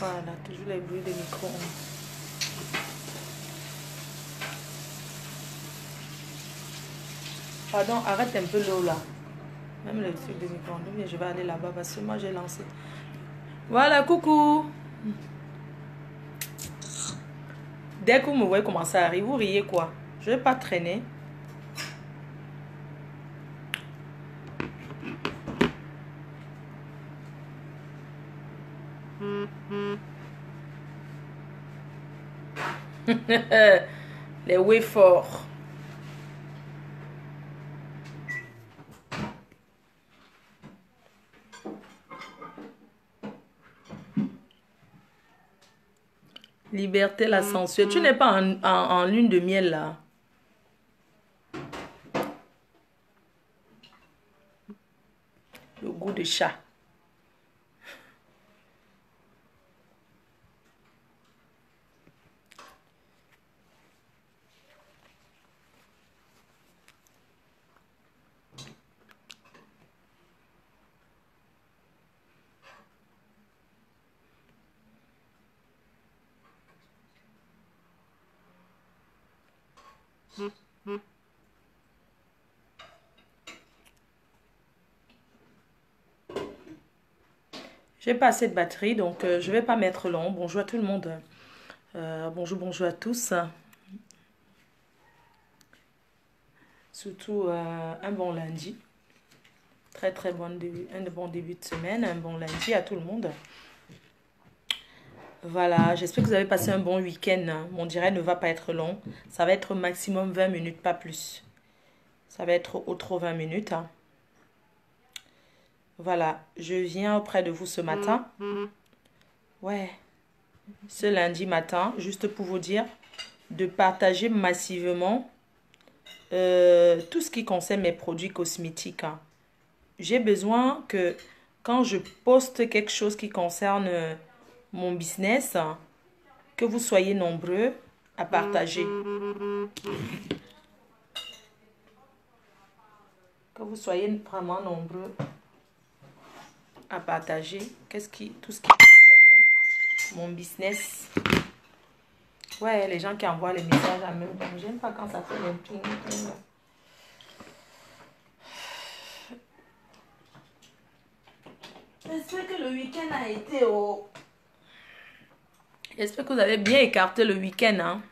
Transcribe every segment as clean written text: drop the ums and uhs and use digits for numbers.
Voilà, toujours les bruits de micro-ondes. Pardon, arrête un peu l'eau là. Même le truc de micro-ondes. Mais je vais aller là-bas parce que moi j'ai lancé. Voilà, coucou. Dès que vous me voyez commencer à rire, vous riez quoi? Je ne vais pas traîner. Les wafers. Liberté, la sensuelle. Tu n'es pas en lune de miel là. Le goût de chat. J'ai pas assez de batterie, donc je vais pas mettre long. Bonjour à tout le monde. Bonjour à tous. Surtout un bon lundi. Très bon début, un bon début de semaine. Un bon lundi à tout le monde. Voilà, j'espère que vous avez passé un bon week-end. Mon direct ne va pas être long. Ça va être maximum 20 minutes, pas plus. Ça va être au trop 20 minutes. Voilà, je viens auprès de vous ce matin. Ouais, ce lundi matin, juste pour vous dire de partager massivement tout ce qui concerne mes produits cosmétiques. J'ai besoin que quand je poste quelque chose qui concerne mon business, que vous soyez nombreux à partager. Que vous soyez vraiment nombreux à partager tout ce qui concerne mon business. Ouais, les gens qui envoient les messages à même temps. J'aime pas quand ça fait les ping. J'espère que le week-end a été au... J'espère que vous avez bien écarté le week-end. Hein?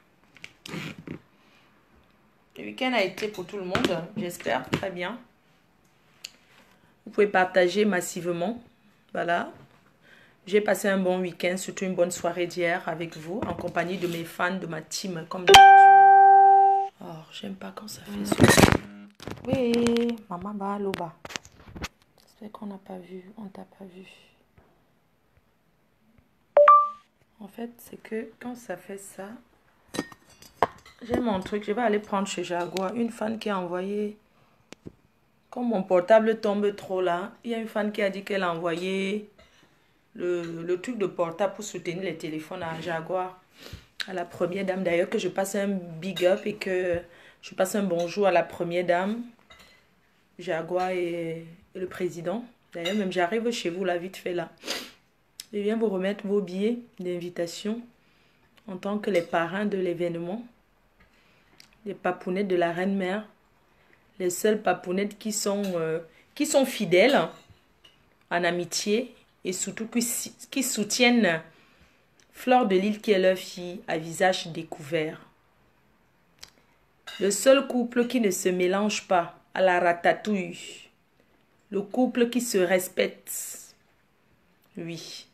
Le week-end a été pour tout le monde. J'espère. Très bien. Vous pouvez partager massivement. Voilà. J'ai passé un bon week-end, surtout une bonne soirée d'hier avec vous, en compagnie de mes fans, de ma team, comme d'habitude. Oh, j'aime pas quand ça fait ça. Oui, maman ba loba. J'espère qu'on n'a pas vu, on t'a pas vu. En fait, c'est que quand ça fait ça, j'ai mon truc, je vais aller prendre chez Jaguar. Une fan qui a envoyé, comme mon portable tombe trop là, il y a une fan qui a dit qu'elle a envoyé le truc de portable pour soutenir les téléphones à Jaguar, à la première dame. D'ailleurs, que je passe un big up et que je passe un bonjour à la première dame, Jaguar et le président. D'ailleurs, même j'arrive chez vous là, vite fait là. Je viens vous remettre vos billets d'invitation en tant que les parrains de l'événement. Les papounettes de la reine-mère. Les seules papounettes qui sont fidèles en amitié et surtout qui soutiennent Fleur de Lys qui est leur fille à visage découvert. Le seul couple qui ne se mélange pas à la ratatouille. Le couple qui se respecte. Oui.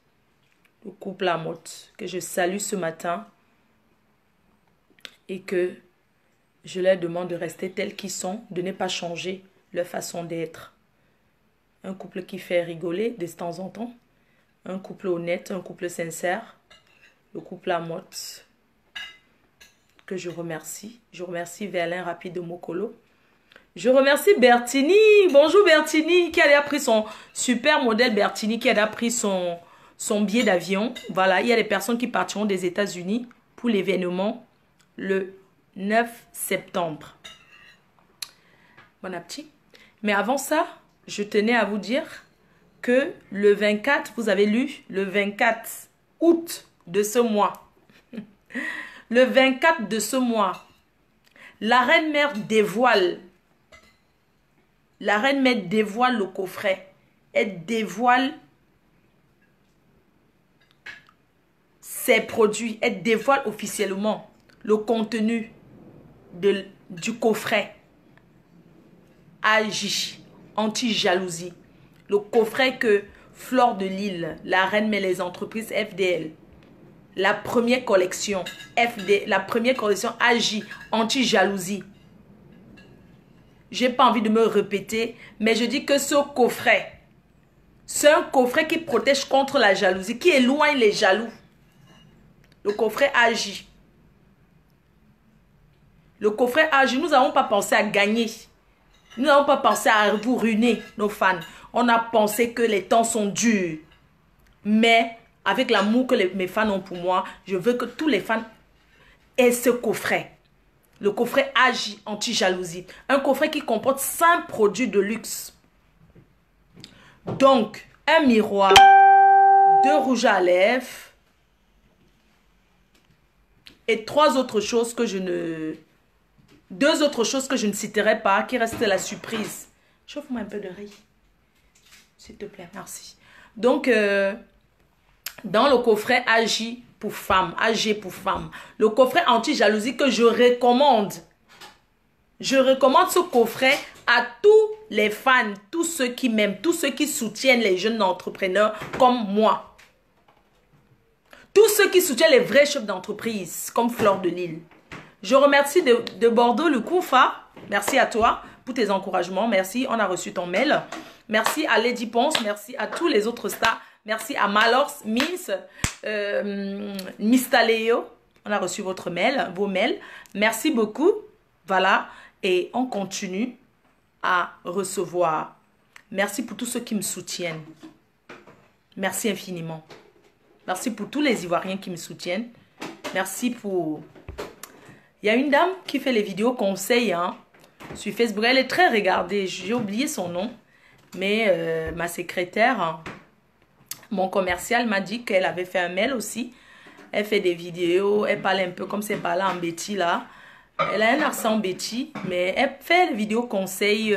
Le couple Lamotte que je salue ce matin et que je leur demande de rester tels qu'ils sont, de ne pas changer leur façon d'être. Un couple qui fait rigoler de temps en temps. Un couple honnête, un couple sincère. Le couple Lamotte que je remercie. Je remercie Verlin Rapide de Mokolo. Je remercie Bertini. Bonjour Bertini qui a pris son super modèle Bertini qui a pris son billet d'avion. Voilà, il y a des personnes qui partiront des États-Unis pour l'événement le 9 septembre. Bon appétit. Mais avant ça, je tenais à vous dire que le 24, vous avez lu, le 24 août de ce mois, le 24 de ce mois, la reine-mère dévoile. La reine-mère dévoile le coffret. Elle dévoile ses produits. Elle dévoile officiellement le contenu du coffret. AJ, anti-jalousie. Le coffret que Fleur de Lille, la reine mais les entreprises FDL, la première collection la première collection AJ, anti-jalousie. J'ai pas envie de me répéter, mais je dis que ce coffret, c'est un coffret qui protège contre la jalousie, qui éloigne les jaloux. Le coffret AJ. Le coffret AJ, nous n'avons pas pensé à gagner. Nous n'avons pas pensé à vous ruiner, nos fans. On a pensé que les temps sont durs. Mais avec l'amour que mes fans ont pour moi, je veux que tous les fans aient ce coffret. Le coffret AJ anti-jalousie. Un coffret qui comporte 5 produits de luxe. Donc, un miroir, 2 rouges à lèvres et 2 autres choses que je ne citerai pas, qui restent la surprise. Chauffe-moi un peu de riz. S'il te plaît, merci. Donc, dans le coffret AJ pour femmes, AG pour femmes, le coffret anti-jalousie que je recommande. Je recommande ce coffret à tous les fans, tous ceux qui m'aiment, tous ceux qui soutiennent les jeunes entrepreneurs comme moi. Tous ceux qui soutiennent les vrais chefs d'entreprise comme Fleur de Lille. Je remercie de Bordeaux le Koufa. Merci à toi pour tes encouragements. Merci, on a reçu ton mail. Merci à Lady Ponce. Merci à tous les autres stars. Merci à Malors, Miss, Mistaleo. On a reçu votre mail, vos mails. Merci beaucoup. Voilà. Et on continue à recevoir. Merci pour tous ceux qui me soutiennent. Merci infiniment. Merci pour tous les Ivoiriens qui me soutiennent. Merci pour... Il y a une dame qui fait les vidéos conseils sur Facebook. Elle est très regardée. J'ai oublié son nom. Mais ma secrétaire, mon commercial m'a dit qu'elle avait fait un mail aussi. Elle fait des vidéos. Elle parle un peu comme c'est parlé en Betty là. Elle a un accent Betty. Mais elle fait les vidéos conseils.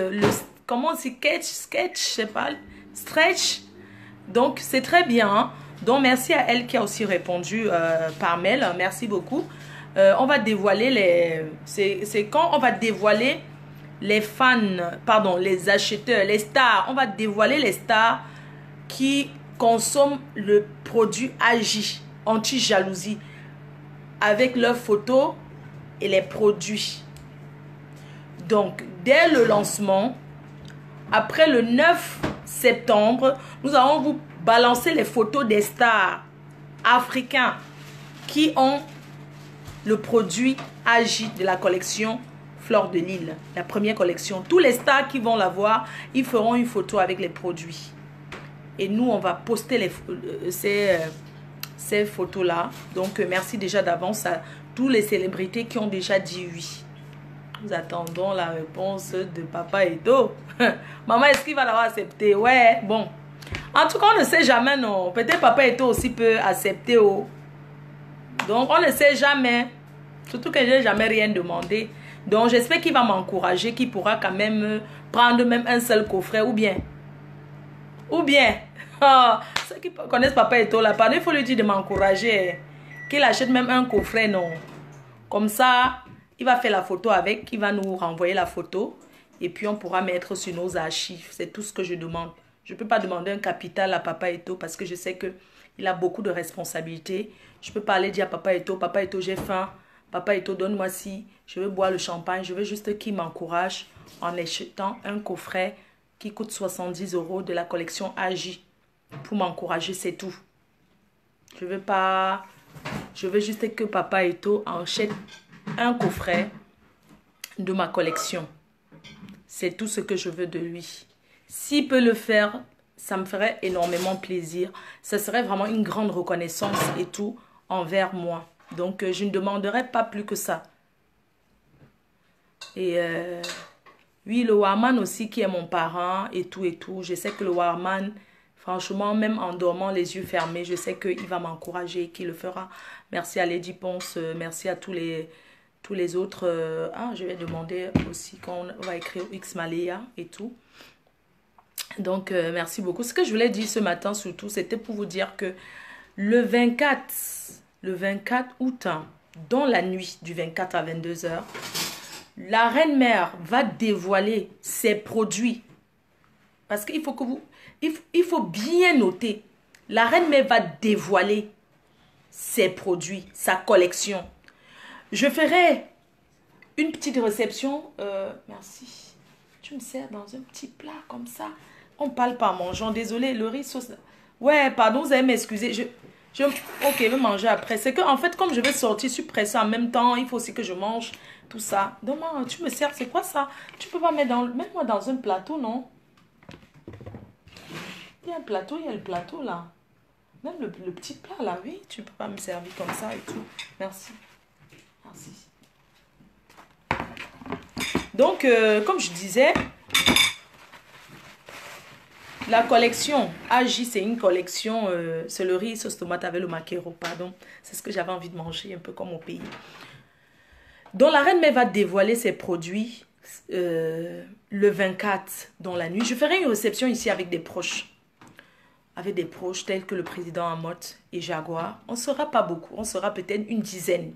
Comment on dit? Sketch, je sais pas. Stretch. Donc c'est très bien. Donc merci à elle qui a aussi répondu par mail. Merci beaucoup. On va dévoiler les... C'est quand on va dévoiler les fans, pardon, les acheteurs, les stars. On va dévoiler les stars qui consomment le produit AJ, anti-jalousie, avec leurs photos et les produits. Donc, dès le lancement, après le 9 septembre, nous allons vous balancer les photos des stars africains qui ont le produit AJ de la collection Fleur de Lille, la première collection. Tous les stars qui vont la voir, ils feront une photo avec les produits. Et nous, on va poster ces photos-là. Donc, merci déjà d'avance à tous les célébrités qui ont déjà dit oui. Nous attendons la réponse de Papa Eto. Maman, est-ce qu'il va l'avoir accepté? Ouais, bon. En tout cas, on ne sait jamais, non. Peut-être Papa Eto aussi peut accepter. Oh. Donc, on ne sait jamais. Surtout que je n'ai jamais rien demandé. Donc, j'espère qu'il va m'encourager, qu'il pourra quand même prendre même un seul coffret ou bien. Ceux qui connaissent Papa Eto là, il faut lui dire de m'encourager. Qu'il achète même un coffret, non. Comme ça, il va faire la photo avec, il va nous renvoyer la photo. Et puis, on pourra mettre sur nos archives. C'est tout ce que je demande. Je ne peux pas demander un capital à Papa Eto parce que je sais qu'il a beaucoup de responsabilités. Je ne peux pas aller dire à Papa Eto, j'ai faim. Papa Eto, donne-moi ci, je veux boire le champagne. Je veux juste qu'il m'encourage en achetant un coffret qui coûte 70 € de la collection AJ. Pour m'encourager, c'est tout. Je veux juste que Papa Eto achète un coffret de ma collection. C'est tout ce que je veux de lui. S'il peut le faire, ça me ferait énormément plaisir. Ça serait vraiment une grande reconnaissance et tout envers moi. Donc, je ne demanderai pas plus que ça. Et oui, le Warman aussi qui est mon parent et tout et tout. Je sais que le Warman, Franchement, même en dormant les yeux fermés, je sais qu'il va m'encourager, qu'il le fera. Merci à Lady Ponce, merci à tous les autres. Je vais demander aussi qu'on va écrire X Malaya et tout. Donc, merci beaucoup. Ce que je voulais dire ce matin, surtout, c'était pour vous dire que le 24 août, dans la nuit du 24 à 22 heures, la reine-mère va dévoiler ses produits. Parce qu'il faut que il faut bien noter. La reine-mère va dévoiler ses produits, sa collection. Je ferai une petite réception. Merci. Tu me sers dans un petit plat comme ça. On ne parle pas en mangeant. Désolé, le riz sauce. Ouais, pardon, vous allez m'excuser. Ok, je vais manger après. C'est que, en fait, comme je vais sortir, je suis pressée en même temps. Il faut aussi que je mange tout ça. Demain, tu me sers, c'est quoi ça? Tu peux pas mettre mets-moi dans un plateau, non? Il y a un plateau, il y a le plateau là. Même le petit plat là, oui. Tu peux pas me servir comme ça et tout. Merci. Merci. Donc, comme je disais, la collection AJ, c'est une collection, c'est le riz sauce tomate avec le maquereau, pardon. C'est ce que j'avais envie de manger, un peu comme au pays. Donc, la reine-mère va dévoiler ses produits le 24 dans la nuit. Je ferai une réception ici avec des proches. Avec des proches tels que le président Amotte et Jaguar. On ne sera pas beaucoup, on sera peut-être une dizaine.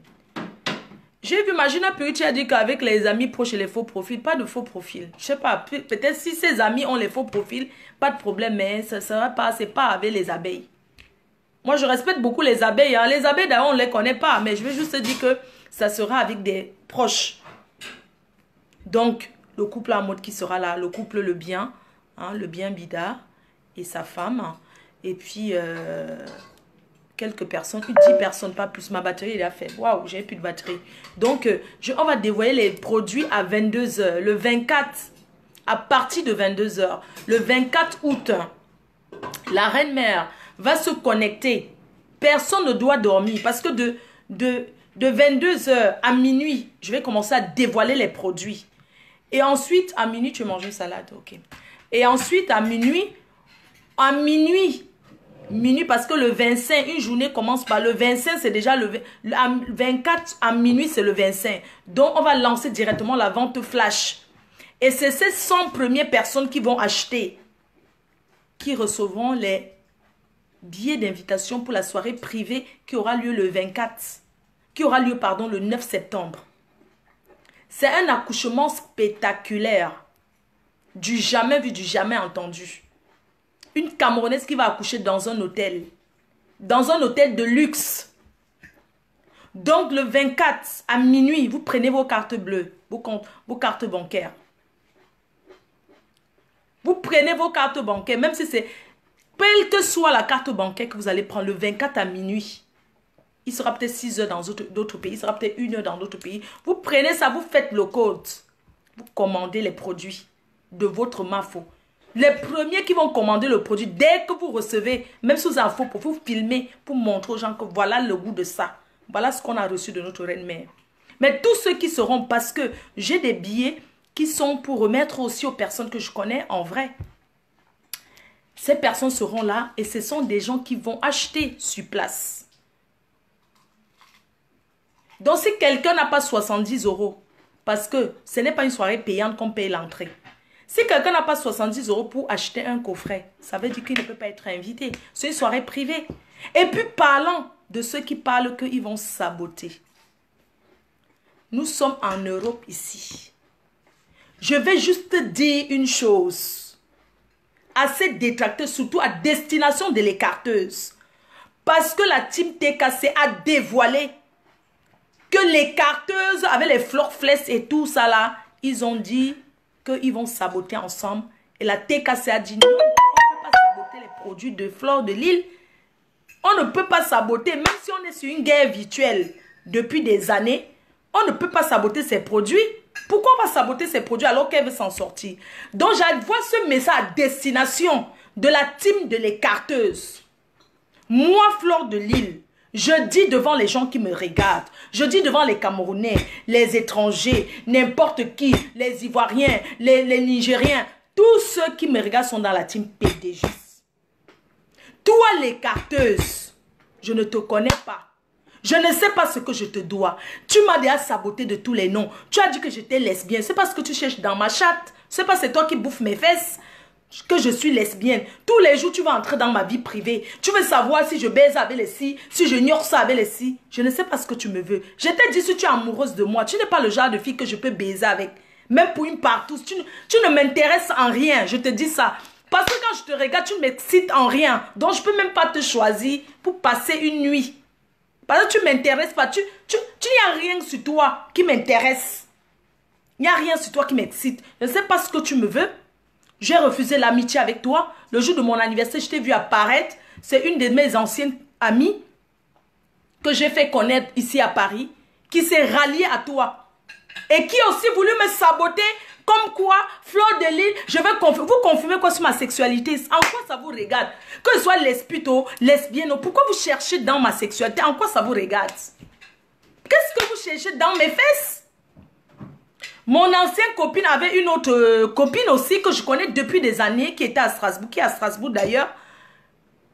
J'ai vu Magina Puriti a dit qu'avec les amis proches et les faux profils, pas de faux profils. Je sais pas, peut-être si ses amis ont les faux profils, pas de problème, mais ça sera pas, c'est pas avec les abeilles. Moi, je respecte beaucoup les abeilles. Hein. Les abeilles, d'ailleurs, on ne les connaît pas, mais je vais juste dire que ça sera avec des proches. Donc, le couple Amotte qui sera là, le couple Le Bien, hein, Le Bien Bida et sa femme. Et puis, quelques personnes, 10 personnes, pas plus. Ma batterie, il a fait. Waouh, j'ai plus de batterie. Donc, on va dévoiler les produits à 22 h. Le 24, à partir de 22 h. Le 24 août, la reine-mère va se connecter. Personne ne doit dormir parce que de 22 h à minuit, je vais commencer à dévoiler les produits. Et ensuite, à minuit, tu manges une salade, ok. Et ensuite, à minuit, parce que le 25, une journée commence par le 25, c'est déjà le 24 à minuit, c'est le 25. Donc, on va lancer directement la vente flash. Et c'est ces 100 premières personnes qui vont acheter, qui recevront les billets d'invitation pour la soirée privée qui aura lieu le 24, qui aura lieu, pardon, le 9 septembre. C'est un accouchement spectaculaire, du jamais vu, du jamais entendu. Une Camerounaise qui va accoucher dans un hôtel de luxe. Donc, le 24 à minuit, vous prenez vos cartes bleues, vos cartes bancaires. Vous prenez vos cartes bancaires, même si c'est, quelle que soit la carte bancaire que vous allez prendre le 24 à minuit. Il sera peut-être 6 heures dans d'autres pays, il sera peut-être 1 heure dans d'autres pays. Vous prenez ça, vous faites le code. Vous commandez les produits de votre MAFO. Les premiers qui vont commander le produit, dès que vous recevez, même sous info, pour vous filmer, pour montrer aux gens que voilà le goût de ça. Voilà ce qu'on a reçu de notre reine-mère. Mais tous ceux qui seront, parce que j'ai des billets qui sont pour remettre aussi aux personnes que je connais en vrai. Ces personnes seront là et ce sont des gens qui vont acheter sur place. Donc si quelqu'un n'a pas 70 €, parce que ce n'est pas une soirée payante qu'on paye l'entrée. Si quelqu'un n'a pas 70 € pour acheter un coffret, ça veut dire qu'il ne peut pas être invité. C'est une soirée privée. Et puis parlons de ceux qui parlent qu'ils vont saboter. Nous sommes en Europe ici. Je vais juste dire une chose. À ces détracteurs, surtout à destination de l'écarteuse. Parce que la team TKC a dévoilé que l'écarteuse avec les fleurs-flesses et tout ça là, ils ont dit qu'ils vont saboter ensemble. Et la TKC a dit non, on ne peut pas saboter les produits de Fleur de Lille. On ne peut pas saboter, même si on est sur une guerre virtuelle depuis des années, on ne peut pas saboter ces produits. Pourquoi on va saboter ces produits alors qu'elle veut s'en sortir? Donc j'envoie ce message à destination de la team de l'écarteuse. Moi, Fleur de Lille, je dis devant les gens qui me regardent, je dis devant les Camerounais, les étrangers, n'importe qui, les Ivoiriens, les Nigériens, tous ceux qui me regardent sont dans la team PDG. Toi, l'écarteuse, je ne te connais pas. Je ne sais pas ce que je te dois. Tu m'as déjà saboté de tous les noms. Tu as dit que j'étais lesbienne. C'est parce que tu cherches dans ma chatte. C'est parce que c'est toi qui bouffes mes fesses que je suis lesbienne. Tous les jours, tu vas entrer dans ma vie privée. Tu veux savoir si je baise avec les si, si je ignore ça avec les si. Je ne sais pas ce que tu me veux. Je t'ai dit si tu es amoureuse de moi, tu n'es pas le genre de fille que je peux baiser avec. Même pour une partouze. Tu ne m'intéresses en rien. Je te dis ça. Parce que quand je te regarde, tu ne m'excites en rien. Donc, je ne peux même pas te choisir pour passer une nuit. Parce que tu ne m'intéresses pas. Tu n'y a rien sur toi qui m'intéresse. Il n'y a rien sur toi qui m'excite. Je ne sais pas ce que tu me veux. J'ai refusé l'amitié avec toi. Le jour de mon anniversaire, je t'ai vu apparaître. C'est une de mes anciennes amies que j'ai fait connaître ici à Paris, qui s'est ralliée à toi. Et qui a aussi voulu me saboter. Comme quoi, Fleur de Lys, je vais vous confirmer quoi sur ma sexualité. En quoi ça vous regarde? Que je sois lesbito, lesbienne, pourquoi vous cherchez dans ma sexualité? En quoi ça vous regarde? Qu'est-ce que vous cherchez dans mes fesses? Mon ancienne copine avait une autre copine aussi que je connais depuis des années, qui était à Strasbourg, qui est à Strasbourg d'ailleurs.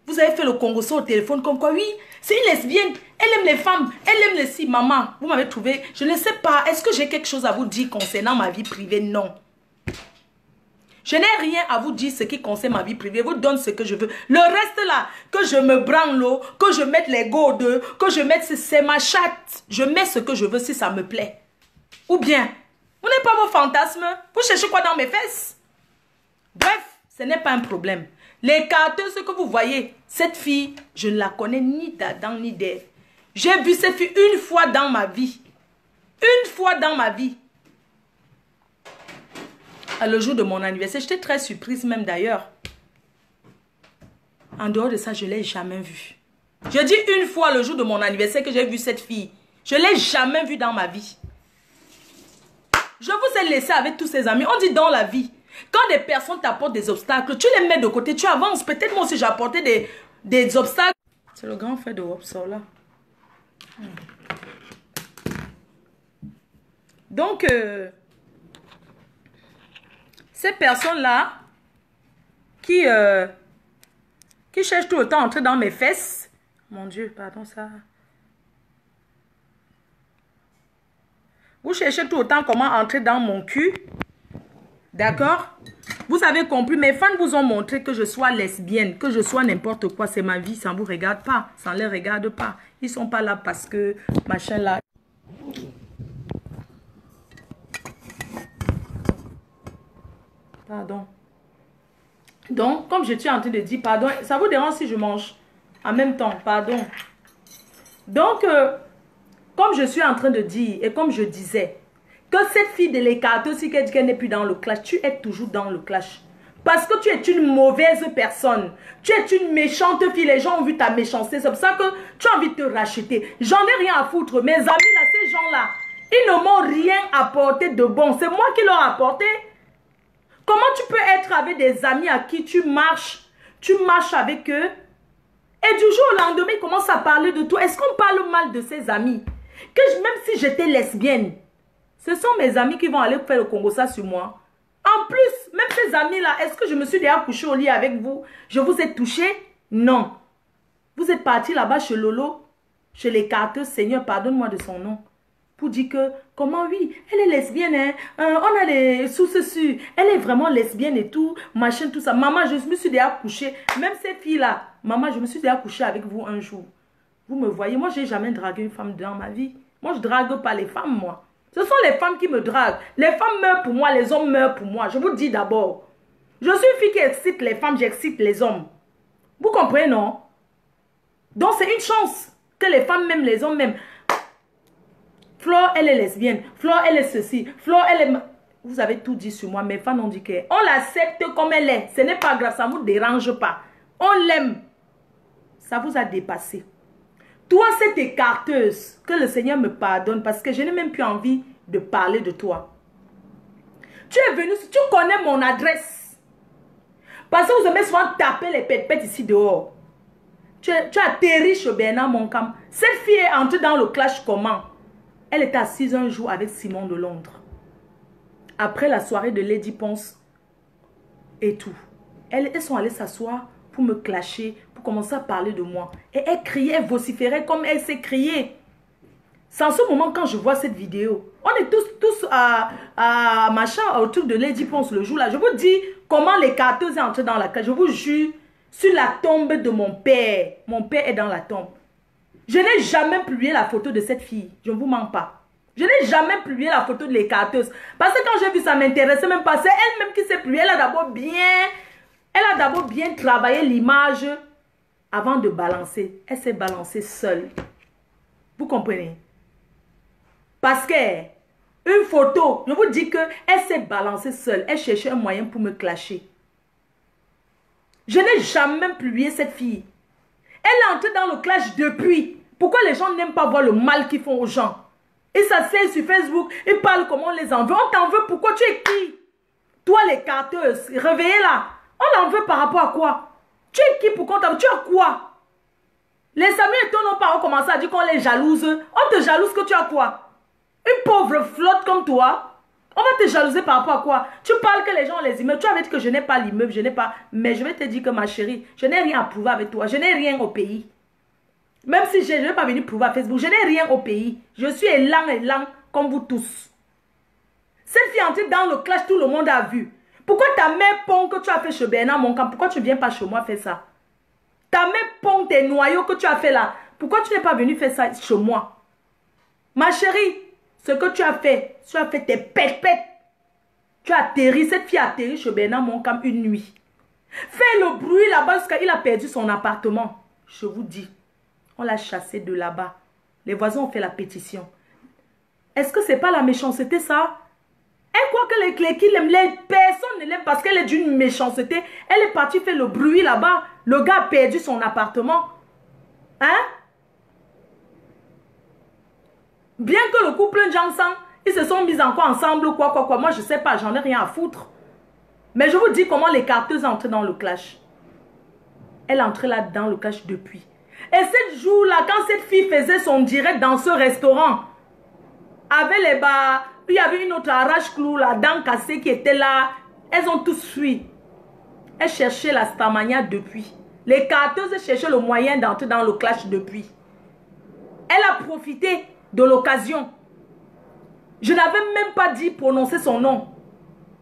Vous avez fait le congosso au téléphone comme quoi, oui, c'est une lesbienne, elle aime les femmes, elle aime les filles. Maman, vous m'avez trouvé, je ne sais pas, est-ce que j'ai quelque chose à vous dire concernant ma vie privée? Non. Je n'ai rien à vous dire ce qui concerne ma vie privée, je vous donne ce que je veux. Le reste là, que je me branle, que je mette les godes, que je mette, c'est ma chatte. Je mets ce que je veux si ça me plaît. Ou bien, vous n'avez pas vos fantasmes, vous cherchez quoi dans mes fesses? Bref, ce n'est pas un problème. Les carteuses que vous voyez, cette fille, je ne la connais ni d'Adam ni d'Ève. J'ai vu cette fille une fois dans ma vie. Une fois dans ma vie. Le jour de mon anniversaire, j'étais très surprise même d'ailleurs. En dehors de ça, je ne l'ai jamais vue. Je dis une fois le jour de mon anniversaire que j'ai vu cette fille. Je ne l'ai jamais vue dans ma vie. Je vous ai laissé avec tous ses amis. On dit dans la vie, quand des personnes t'apportent des obstacles, tu les mets de côté, tu avances. Peut-être moi aussi j'ai apporté des obstacles. C'est le grand frère de Wopsor là. Donc, ces personnes-là qui cherchent tout le temps à entrer dans mes fesses. Mon Dieu, pardon ça. Vous cherchez tout le temps comment entrer dans mon cul. D'accord? Vous avez compris, mes fans vous ont montré que je sois lesbienne, que je sois n'importe quoi, c'est ma vie, ça ne vous regarde pas, ça ne les regarde pas. Ils ne sont pas là parce que, machin là. Pardon. Donc, comme je suis en train de dire, pardon, ça vous dérange si je mange en même temps, pardon. Donc, comme je suis en train de dire, et comme je disais, que cette fille de l'écart aussi qu'elle n'est plus dans le clash, tu es toujours dans le clash. Parce que tu es une mauvaise personne. Tu es une méchante fille. Les gens ont vu ta méchanceté. C'est pour ça que tu as envie de te racheter. J'en ai rien à foutre. Mes amis là, ces gens-là, ils ne m'ont rien apporté de bon. C'est moi qui leur ai apporté. Comment tu peux être avec des amis à qui tu marches avec eux et du jour au lendemain, ils commencent à parler de toi. Est-ce qu'on parle mal de ses amis? Même si j'étais lesbienne, ce sont mes amis qui vont aller faire le Congo ça sur moi. En plus, même ces amis-là, est-ce que je me suis déjà couché au lit avec vous? Je vous ai touché? Non. Vous êtes parti là-bas chez Lolo, chez les carteuses, Seigneur, pardonne-moi de son nom. Pour dire que, comment oui, elle est lesbienne, hein? On a les sous-dessus, elle est vraiment lesbienne et tout, machin, tout ça. Maman, je me suis déjà couché, même ces filles-là, maman, je me suis déjà couché avec vous un jour. Vous me voyez, moi, j'ai jamais dragué une femme dans ma vie. Moi, je drague pas les femmes, moi. Ce sont les femmes qui me draguent. Les femmes meurent pour moi, les hommes meurent pour moi. Je vous dis d'abord. Je suis une fille qui excite les femmes, j'excite les hommes. Vous comprenez, non? Donc, c'est une chance que les femmes m'aiment, les hommes m'aiment. Flore, elle est lesbienne. Flore, elle est ceci. Flore, elle est... Vous avez tout dit sur moi. Mes fans ont dit qu'on l'accepte comme elle est. Ce n'est pas grave, ça ne vous dérange pas. On l'aime. Ça vous a dépassé. Toi, cette écarteuse, que le Seigneur me pardonne parce que je n'ai même plus envie de parler de toi. Tu es venu, tu connais mon adresse. Parce que vous aimez souvent taper les pètes ici dehors. Tu as atterri chez Bernard Moncam. Cette fille est entrée dans le clash comment? Elle était assise un jour avec Simon de Londres. Après la soirée de Lady Ponce et tout. Elles sont allées s'asseoir pour me clasher, pour commencé à parler de moi. Et elle criait, elle vociférait comme elle s'est criée. C'est en ce moment quand je vois cette vidéo. On est tous à machin, au truc de Lady Ponce le jour là. Je vous dis comment les carteuses sont entrées dans la cage. Je vous jure, sur la tombe de mon père. Mon père est dans la tombe. Je n'ai jamais publié la photo de cette fille. Je ne vous mens pas. Je n'ai jamais publié la photo de les carteuses. Parce que quand j'ai vu ça m'intéressait même pas. C'est elle-même qui s'est publiée. Elle a d'abord bien travaillé l'image avant de balancer. Elle s'est balancée seule. Vous comprenez? Parce que une photo, je vous dis qu'elle s'est balancée seule. Elle cherchait un moyen pour me clasher. Je n'ai jamais publié cette fille. Elle est entrée dans le clash depuis. Pourquoi les gens n'aiment pas voir le mal qu'ils font aux gens? Ils s'asseyent sur Facebook, ils parlent comment on les en veut. On t'en veut pourquoi? Tu es qui? Toi les carteuses, réveillez là. On en veut par rapport à quoi? Tu es qui pour qu'on t'en veut? Tu as quoi? Les Samuel et toi n'ont pas commencé à dire qu'on les jalouse. On te jalouse que tu as quoi? Une pauvre flotte comme toi, on va te jalouser par rapport à quoi? Tu parles que les gens ont les immeubles. Tu avais dit que je n'ai pas l'immeuble, je n'ai pas... Mais je vais te dire que ma chérie, je n'ai rien à prouver avec toi. Je n'ai rien au pays. Même si je ne vais pas venir prouver à Facebook, je n'ai rien au pays. Je suis élan comme vous tous. Cette fille est entrée dans le clash, tout le monde a vu. Pourquoi ta mère pond que tu as fait chez Bernard Moncamp, pourquoi tu ne viens pas chez moi faire ça? Ta mère pond tes noyaux que tu as fait là, pourquoi tu n'es pas venu faire ça chez moi? Ma chérie, ce que tu as fait tes pètes. Tu as atterri, cette fille a atterri chez Bernard Moncamp une nuit. Fais le bruit là-bas jusqu'à il a perdu son appartement. Je vous dis, on l'a chassé de là-bas. Les voisins ont fait la pétition. Est-ce que c'est pas la méchanceté ça? Elle croit que les personnes ne l'aiment parce qu'elle est d'une méchanceté. Elle est partie faire le bruit là-bas. Le gars a perdu son appartement. Hein? Bien que le couple Jansan, ils se sont mis encore ensemble, quoi. Moi, je sais pas, j'en ai rien à foutre. Mais je vous dis comment les carteuses entrent dans le clash. Elle est entrée là dans le clash depuis. Et ce jour-là, quand cette fille faisait son direct dans ce restaurant, avec les bars, il y avait une autre arrache-clou, la dent cassée qui était là. Elles ont tous fui. Elles cherchaient la Starmania depuis. Les carteuses cherchaient le moyen d'entrer dans le clash depuis. Elle a profité de l'occasion. Je n'avais même pas dit prononcer son nom.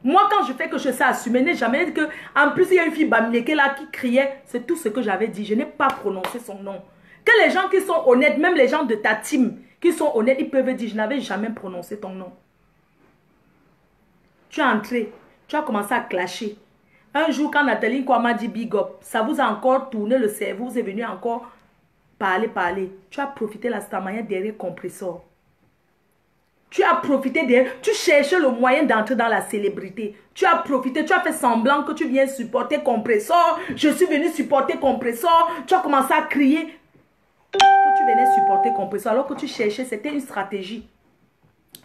Moi, quand je fais que je sais assumer, je n'ai jamais dit que... En plus, il y a une fille Bamileke là qui criait. C'est tout ce que j'avais dit. Je n'ai pas prononcé son nom. Que les gens qui sont honnêtes, même les gens de ta team qui sont honnêtes, ils peuvent dire, je n'avais jamais prononcé ton nom. Tu es entré. Tu as commencé à clasher. Un jour, quand Nathalie Kwama dit big up, ça vous a encore tourné le cerveau. Vous êtes venu encore parler. Tu as profité de la Starmania derrière compresseur. Tu as profité de... Tu cherchais le moyen d'entrer dans la célébrité. Tu as profité, tu as fait semblant que tu viens supporter compresseur. Je suis venu supporter compresseur. Tu as commencé à crier que tu venais supporter compresseur. Alors que tu cherchais, c'était une stratégie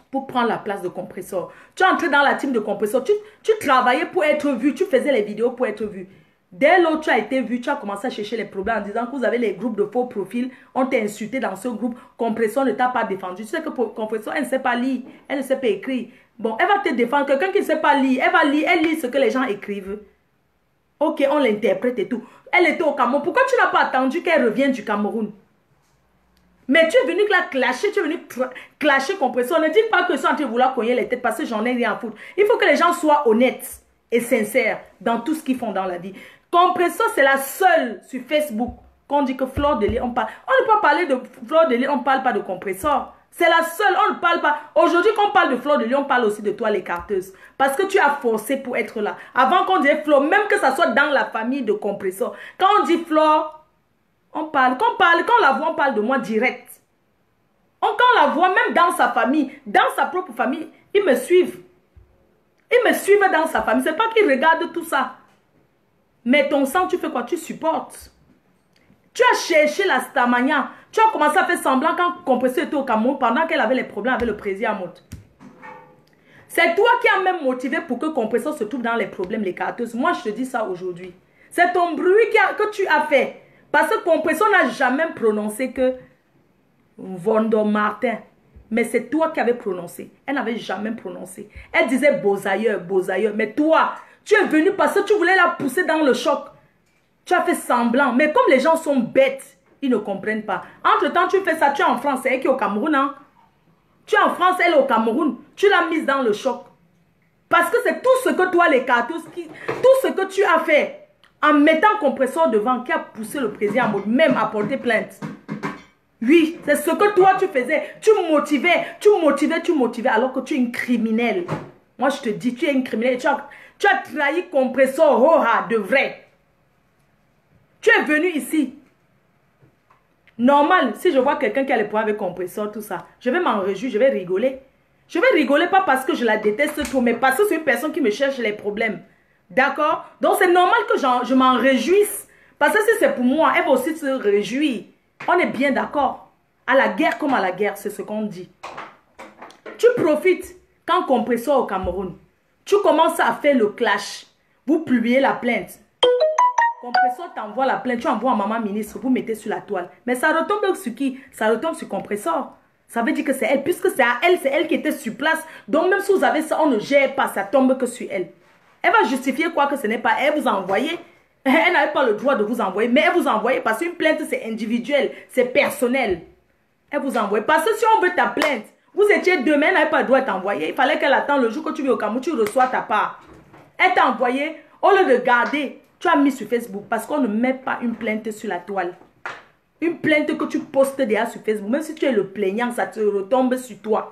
pour prendre la place de compresseur. Tu es entré dans la team de compresseur. Tu travaillais pour être vu. Tu faisais les vidéos pour être vu. Dès lors tu as été vu, tu as commencé à chercher les problèmes en disant que vous avez les groupes de faux profils. On t'a insulté dans ce groupe. Compresseur ne t'a pas défendu. Tu sais que compresseur, elle ne sait pas lire. Elle ne sait pas écrire. Bon, elle va te défendre. Quelqu'un qui ne sait pas lire, elle va lire. Elle lit ce que les gens écrivent. Ok, on l'interprète et tout. Elle était au Cameroun. Pourquoi tu n'as pas attendu qu'elle revienne du Cameroun? Mais tu es venu là clasher, tu es venu clasher compresseur. Ne dis pas que je suis en train de vouloir cogner les têtes parce que j'en ai rien à foutre. Il faut que les gens soient honnêtes et sincères dans tout ce qu'ils font dans la vie. Compresseur, c'est la seule sur Facebook qu'on dit que Fleur de Lys, on parle. On ne peut pas parler de Fleur de Lys, on ne parle pas de compresseur. C'est la seule, on ne parle pas. Aujourd'hui, quand on parle de Fleur de Lys, on parle aussi de toi, les carteuses. Parce que tu as forcé pour être là. Avant qu'on dise Fleur, même que ça soit dans la famille de compresseur. Quand on dit Fleur, on parle. Quand on la voit, on parle de moi direct. Quand on la voit, même dans sa famille, dans sa propre famille, ils me suivent. Ils me suivent dans sa famille. C'est pas qu'ils regardent tout ça. Mais ton sang, tu fais quoi? Tu supportes. Tu as cherché la Starmania. Tu as commencé à faire semblant quand compresseur était au Cameroun pendant qu'elle avait les problèmes avec le président Amout. C'est toi qui as même motivé pour que compresseur se trouve dans les problèmes, les carteuses. Moi, je te dis ça aujourd'hui. C'est ton bruit que tu as fait. Parce que compresseur n'a jamais prononcé que Vondo Martin. Mais c'est toi qui avais prononcé. Elle n'avait jamais prononcé. Elle disait Bosailleur. Mais toi, tu es venu parce que tu voulais la pousser dans le choc. Tu as fait semblant. Mais comme les gens sont bêtes, ils ne comprennent pas. Entre-temps, tu fais ça, tu es en France, c'est elle qui est au Cameroun. Hein? Tu es en France, elle est au Cameroun. Tu l'as mise dans le choc. Parce que c'est tout ce que toi, les cartouches, tout ce que tu as fait en mettant compresseur devant qui a poussé le président à même à porter plainte. Oui, c'est ce que toi tu faisais. Tu motivais alors que tu es une criminelle. Moi, je te dis, tu es une criminelle. Tu as trahi compresseur Roha de vrai. Tu es venu ici. Normal, si je vois quelqu'un qui a les points avec compresseur, tout ça, je vais m'en réjouir, je vais rigoler. Je vais rigoler pas parce que je la déteste trop, mais parce que c'est une personne qui me cherche les problèmes. D'accord? Donc c'est normal que je m'en réjouisse. Parce que si c'est pour moi, elle va aussi se réjouir. On est bien d'accord. À la guerre comme à la guerre, c'est ce qu'on dit. Tu profites quand compresseur au Cameroun. Tu commences à faire le clash. Vous publiez la plainte. Compresseur t'envoie la plainte. Tu envoies à maman ministre. Vous mettez sur la toile. Mais ça retombe sur qui? Ça retombe sur compresseur. Ça veut dire que c'est elle. Puisque c'est elle qui était sur place. Donc même si vous avez ça, on ne gère pas. Ça tombe que sur elle. Elle va justifier quoi que ce n'est pas elle vous a envoyé. Elle n'avait pas le droit de vous envoyer. Mais elle vous a envoyé parce qu'une plainte c'est individuel. C'est personnel. Elle vous a envoyé. Parce que si on veut ta plainte, vous étiez deux, mais elle n'avait pas le droit de t'envoyer. Il fallait qu'elle attende le jour que tu viens au Cameroun, tu reçois ta part. Elle t'a envoyé. Au lieu de garder, tu as mis sur Facebook. Parce qu'on ne met pas une plainte sur la toile. Une plainte que tu postes déjà sur Facebook. Même si tu es le plaignant, ça te retombe sur toi.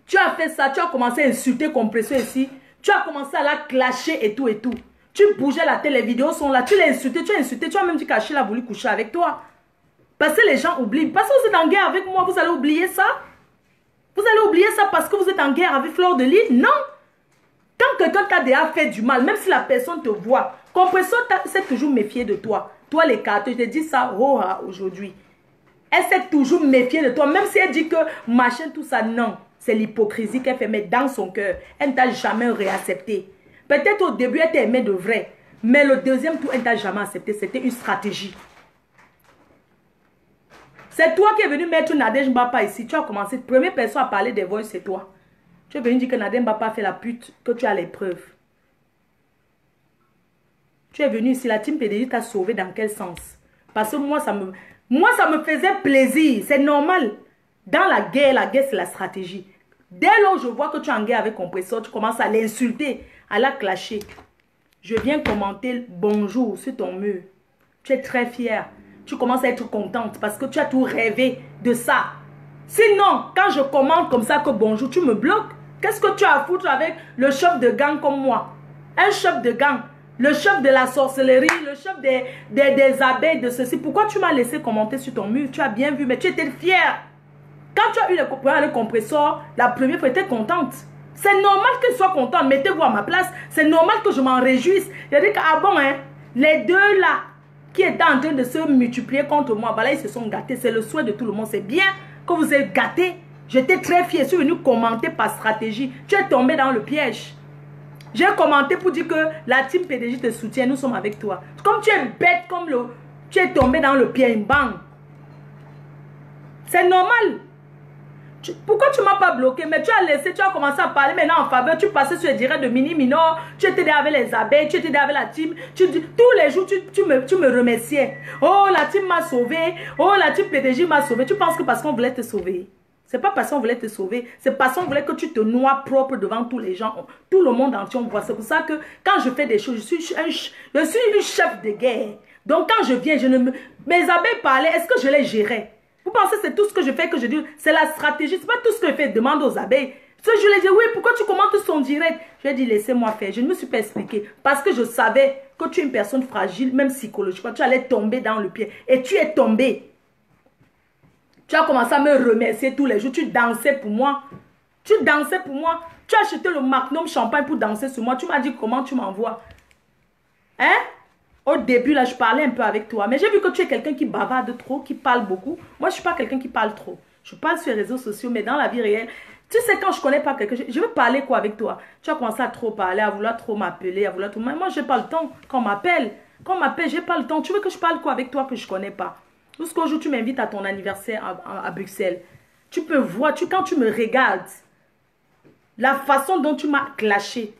Tu as fait ça, tu as commencé à insulter compresseur ici. Tu as commencé à la clasher et tout et tout. Tu bougeais la télé, les vidéos sont là. Tu l'as insulté, tu as même dit qu'Achille a voulu coucher avec toi. Parce que les gens oublient. Parce que vous êtes en guerre avec moi, vous allez oublier ça? Vous allez oublier ça parce que vous êtes en guerre avec Fleur de Lys? Non. Quand quelqu'un t'a déjà fait du mal, même si la personne te voit, compresseur s'est toujours méfié de toi. Toi, les cartes, je te dis ça aujourd'hui. Elle s'est toujours méfiée de toi. Même si elle dit que machin, tout ça, non. C'est l'hypocrisie qu'elle fait. Mais dans son cœur, elle ne t'a jamais réaccepté. Peut-être au début, elle t'aimait de vrai. Mais le deuxième tour, elle ne t'a jamais accepté. C'était une stratégie. C'est toi qui es venu mettre Nadège Mbapa ici. Tu as commencé. Première personne à parler des voix, c'est toi. Tu es venu dire que Nadège Mbapa fait la pute, que tu as les preuves. Tu es venu ici, la team PDG t'a sauvé dans quel sens? Parce que moi, ça me faisait plaisir. C'est normal. Dans la guerre c'est la stratégie. Dès lors où je vois que tu es en guerre avec compresseur, tu commences à l'insulter, à la clasher. Je viens commenter bonjour sur ton mur. Tu es très fière. Tu commences à être contente parce que tu as tout rêvé de ça. Sinon, quand je commente comme ça que bonjour, tu me bloques. Qu'est-ce que tu as à foutre avec le chef de gang comme moi? Un chef de gang. Le chef de la sorcellerie, le chef des abeilles, de ceci. Pourquoi tu m'as laissé commenter sur ton mur? Tu as bien vu, mais tu étais fière. Quand tu as eu le compresseur, la première fois, tu étais contente. C'est normal que je sois contente. Mettez-vous à ma place. C'est normal que je m'en réjouisse. J'ai dit que, ah bon, hein, les deux là, qui étaient en train de se multiplier contre moi, voilà, ils se sont gâtés. C'est le souhait de tout le monde. C'est bien que vous êtes gâtés. J'étais très fière. Je suis venue commenter par stratégie. Tu es tombé dans le piège. J'ai commenté pour dire que la team PDG te soutient, nous sommes avec toi. Comme tu es bête, tu es tombé dans le pied, bang. C'est normal. Pourquoi tu ne m'as pas bloqué? Mais tu as laissé, tu as commencé à parler maintenant en faveur. Tu passais sur les directs de Mini Minor. Tu étais là avec les abeilles, tu étais là avec la team. Tous les jours, tu me remerciais. Oh, la team m'a sauvé. Oh, la team PDG m'a sauvé. Tu penses que parce qu'on voulait te sauver? C'est pas parce qu'on voulait te sauver, c'est parce qu'on voulait que tu te noies propre devant tous les gens. Tout le monde entier, on voit. C'est pour ça que quand je fais des choses, je suis une chef de guerre. Donc quand je viens, mes abeilles parlaient, est-ce que je les gérais? Vous pensez que c'est tout ce que je fais, que je dis, c'est la stratégie, c'est pas tout ce que je fais, demande aux abeilles. Je les dis, oui, pourquoi tu commentes son direct? Je lui ai dit, laissez-moi faire. Je ne me suis pas expliqué. Parce que je savais que tu es une personne fragile, même psychologiquement. Tu allais tomber dans le pied. Et tu es tombé. Tu as commencé à me remercier tous les jours. Tu dansais pour moi. Tu dansais pour moi. Tu as acheté le Magnum champagne pour danser sur moi. Tu m'as dit comment tu m'envoies. Hein? Au début, là, je parlais un peu avec toi. Mais j'ai vu que tu es quelqu'un qui bavarde trop, qui parle beaucoup. Moi, je ne suis pas quelqu'un qui parle trop. Je parle sur les réseaux sociaux, mais dans la vie réelle, tu sais, quand je ne connais pas quelqu'un, je veux parler quoi avec toi? Tu as commencé à trop parler, à vouloir trop m'appeler, à vouloir trop... Moi, je n'ai pas le temps. Quand on m'appelle, je n'ai pas le temps. Tu veux que je parle quoi avec toi que je ne connais pas? Jusqu'au jour où tu m'invites à ton anniversaire à Bruxelles, tu peux voir, quand tu me regardes, la façon dont tu m'as clashé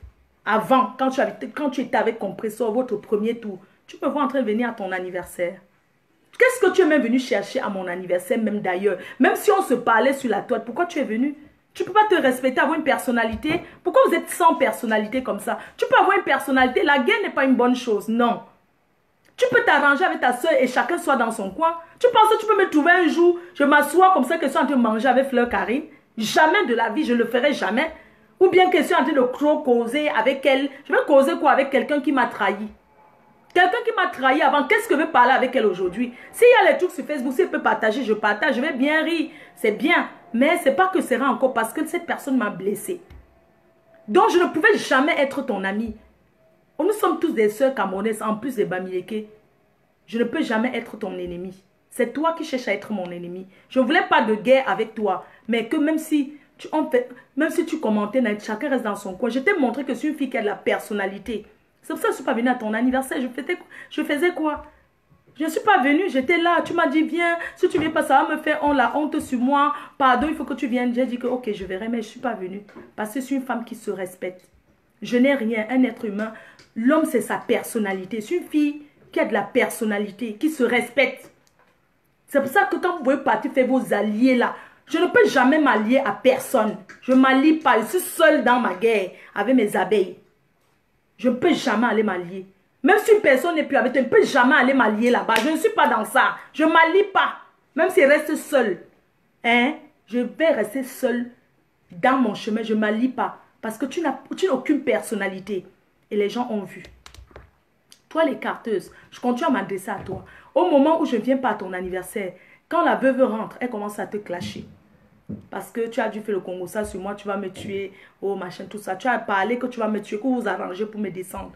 avant, quand tu étais avec Compressor, votre premier tour, tu me vois en train de venir à ton anniversaire. Qu'est-ce que tu es même venu chercher à mon anniversaire, même d'ailleurs? Même si on se parlait sur la toile, pourquoi tu es venu? Tu ne peux pas te respecter, avoir une personnalité. Pourquoi vous êtes sans personnalité comme ça? Tu peux avoir une personnalité, la guerre n'est pas une bonne chose, non. Tu peux t'arranger avec ta soeur et chacun soit dans son coin. Tu penses que tu peux me trouver un jour, je m'assois comme ça que je suis en train de manger avec Fleur Karine? Jamais de la vie, je ne le ferai jamais. Ou bien que je suis en train de causer avec elle. Je vais causer quoi avec quelqu'un qui m'a trahi? Quelqu'un qui m'a trahi avant, qu'est-ce que je veux parler avec elle aujourd'hui? S'il y a les trucs sur Facebook, si elle peut partager, je partage, je vais bien rire. C'est bien. Mais ce n'est pas que ce sera encore parce que cette personne m'a blessé. Donc je ne pouvais jamais être ton ami. Nous sommes tous des sœurs camerounaises, en plus des Bamileke. Je ne peux jamais être ton ennemi. C'est toi qui cherches à être mon ennemi. Je ne voulais pas de guerre avec toi. Mais que même si tu commentais, chacun reste dans son coin. Je t'ai montré que je suis une fille qui a de la personnalité. C'est pour ça que je ne suis pas venue à ton anniversaire. Je faisais quoi? Je ne suis pas venue, j'étais là. Tu m'as dit, viens. Si tu ne viens pas, ça va me faire la honte sur moi. Pardon, il faut que tu viennes. J'ai dit que, ok, je verrai, mais je ne suis pas venue. Parce que je suis une femme qui se respecte. Je n'ai rien, un être humain. L'homme, c'est sa personnalité. C'est une fille qui a de la personnalité, qui se respecte. C'est pour ça que quand vous voyez partir faire vos alliés là, je ne peux jamais m'allier à personne. Je ne m'allie pas. Je suis seule dans ma guerre avec mes abeilles. Je ne peux jamais aller m'allier. Même si une personne n'est plus avec toi, je ne peux jamais aller m'allier là-bas. Je ne suis pas dans ça. Je ne m'allie pas. Même si je reste seule. Hein? Je vais rester seule dans mon chemin. Je ne m'allie pas. Parce que tu n'as aucune personnalité. Et les gens ont vu. Toi, les carteuses, je continue à m'adresser à toi. Au moment où je ne viens pas à ton anniversaire, quand la veuve rentre, elle commence à te clasher. Parce que tu as dû faire le Congo ça sur moi, tu vas me tuer, oh machin, tout ça. Tu as parlé que tu vas me tuer, que vous vous arrangez pour me descendre.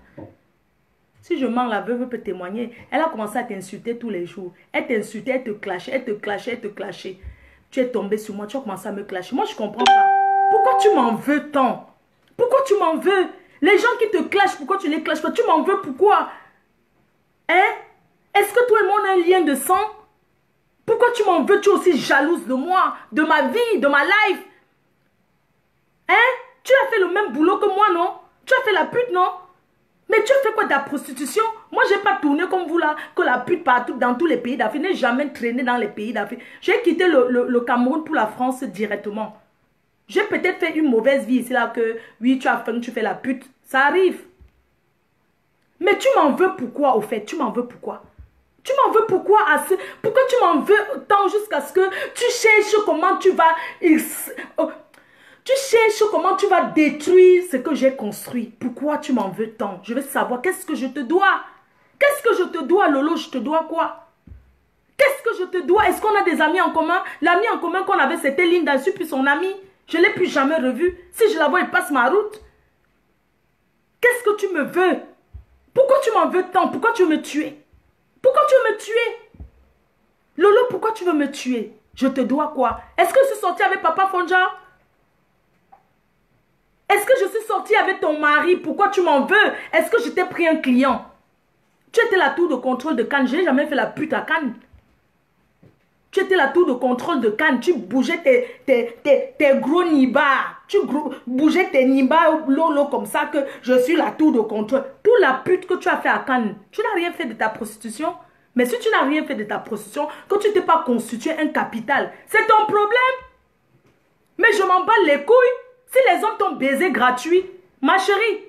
Si je mens, la veuve peut témoigner. Elle a commencé à t'insulter tous les jours. Elle t'insultait, elle te clashait, elle te clashait, elle te clashait. Tu es tombé sur moi, tu as commencé à me clasher. Moi, je ne comprends pas. Pourquoi tu m'en veux tant? Pourquoi tu m'en veux? Les gens qui te clashent, pourquoi tu les clashes pas? Tu m'en veux pourquoi? Hein? Est-ce que toi et moi on a un lien de sang? Pourquoi tu m'en veux? Tu es aussi jalouse de moi, de ma vie, de ma life. Hein? Tu as fait le même boulot que moi, non? Tu as fait la pute, non? Mais tu as fait quoi de la prostitution? Moi, je n'ai pas tourné comme vous là, que la pute partout dans tous les pays d'Afrique. Je n'ai jamais traîné dans les pays d'Afrique. J'ai quitté le Cameroun pour la France directement. J'ai peut-être fait une mauvaise vie ici là que, oui, tu as faim, tu fais la pute. Ça arrive. Mais tu m'en veux pourquoi, au fait? Tu m'en veux pourquoi? Tu m'en veux pourquoi? Pourquoi tu m'en veux tant jusqu'à ce que tu cherches comment tu vas... Tu cherches comment tu vas détruire ce que j'ai construit. Pourquoi tu m'en veux tant? Je veux savoir qu'est-ce que je te dois. Qu'est-ce que je te dois, Lolo? Je te dois quoi? Qu'est-ce que je te dois? Est-ce qu'on a des amis en commun? L'ami en commun qu'on avait, c'était Linda. Je suis plus son amie. Je ne l'ai plus jamais revue. Si je la vois, elle passe ma route. Qu'est-ce que tu me veux? Pourquoi tu m'en veux tant? Pourquoi tu veux me tuer? Pourquoi tu veux me tuer? Lolo, pourquoi tu veux me tuer? Je te dois quoi? Est-ce que je suis sortie avec Papa Fonja? Est-ce que je suis sortie avec ton mari? Pourquoi tu m'en veux? Est-ce que je t'ai pris un client? Tu étais la tour de contrôle de Cannes. Je n'ai jamais fait la pute à Cannes. Tu étais la tour de contrôle de Cannes. Tu bougeais tes gros nibas. Tu bougeais tes nibas Lolo comme ça que je suis la tour de contrôle. Toute la pute que tu as fait à Cannes. Tu n'as rien fait de ta prostitution. Mais si tu n'as rien fait de ta prostitution, que tu t'es pas constitué un capital, c'est ton problème. Mais je m'en bats les couilles. Si les hommes t'ont baisé gratuit, ma chérie,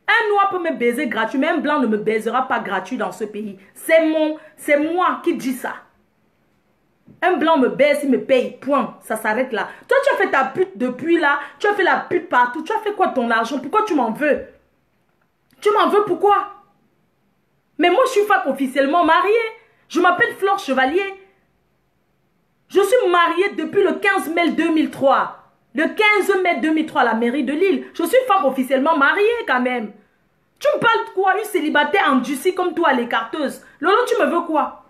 un noir peut me baiser gratuit, mais un blanc ne me baisera pas gratuit dans ce pays. C'est moi qui dis ça. Un blanc me baise, il me paye, point. Ça s'arrête là. Toi, tu as fait ta pute depuis là. Tu as fait la pute partout. Tu as fait quoi de ton argent? Pourquoi tu m'en veux? Tu m'en veux pourquoi? Mais moi, je suis femme officiellement mariée. Je m'appelle Flore Chevalier. Je suis mariée depuis le 15 mai 2003. Le 15 mai 2003 à la mairie de Lille. Je suis femme officiellement mariée quand même. Tu me parles de quoi? Une célibataire endurcie comme toi, les carteuses. Lolo, tu me veux quoi?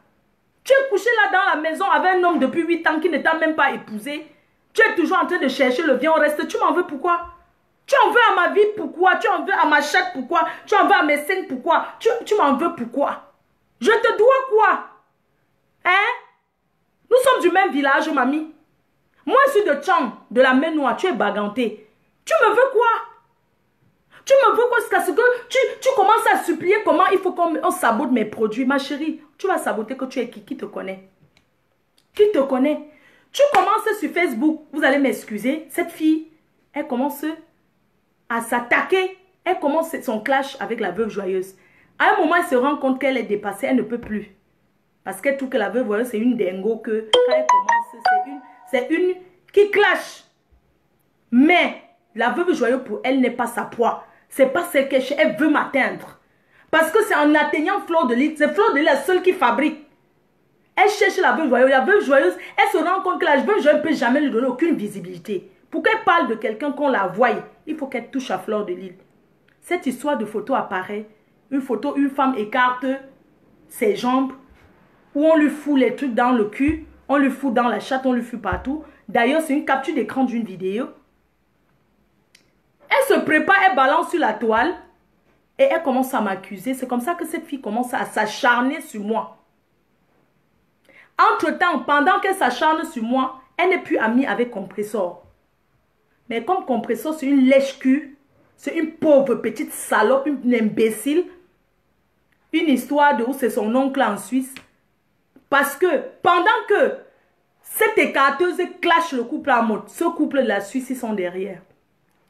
Tu es couché là dans la maison avec un homme depuis 8 ans qui ne t'a même pas épousé. Tu es toujours en train de chercher le viens au reste. Tu m'en veux pourquoi? Tu en veux à ma vie pourquoi? Tu en veux à ma chatte pourquoi? Tu en veux à mes seins pourquoi? Tu m'en veux pourquoi? Je te dois quoi? Hein? Nous sommes du même village, mamie. Moi, je suis de Tchang, de la main noire. Tu es baganté. Tu me veux quoi? Tu me veux quoi jusqu'à ce que tu commences à supplier comment il faut qu'on sabote mes produits. Ma chérie, tu vas saboter que tu es qui te connaît? Qui te connaît? Tu commences sur Facebook, vous allez m'excuser, cette fille, elle commence à s'attaquer. Elle commence son clash avec la veuve joyeuse. À un moment, elle se rend compte qu'elle est dépassée, elle ne peut plus. Parce qu'elle trouve que la veuve joyeuse, c'est une dingo que quand elle commence, c'est une qui clash. Mais la veuve joyeuse, pour elle, n'est pas sa proie. C'est pas celle qu'elle veut m'atteindre. Parce que c'est en atteignant Fleur de Lys, c'est Fleur de Lys la seule qui fabrique. Elle cherche la veuve joyeuse. La veuve joyeuse, elle se rend compte que la veuve joyeuse ne peut jamais lui donner aucune visibilité. Pour qu'elle parle de quelqu'un qu'on la voie, il faut qu'elle touche à Fleur de Lys. Cette histoire de photo apparaît. Une photo, une femme écarte ses jambes, où on lui fout les trucs dans le cul, on lui fout dans la chatte, on lui fout partout. D'ailleurs, c'est une capture d'écran d'une vidéo. Elle se prépare, elle balance sur la toile et elle commence à m'accuser. C'est comme ça que cette fille commence à s'acharner sur moi. Entre-temps, pendant qu'elle s'acharne sur moi, elle n'est plus amie avec Compressor. Mais comme Compressor, c'est une lèche-cul, c'est une pauvre petite salope, une imbécile, une histoire de où c'est son oncle en Suisse. Parce que pendant que cette écarteuse clash le couple à mode, ce couple de la Suisse, ils sont derrière.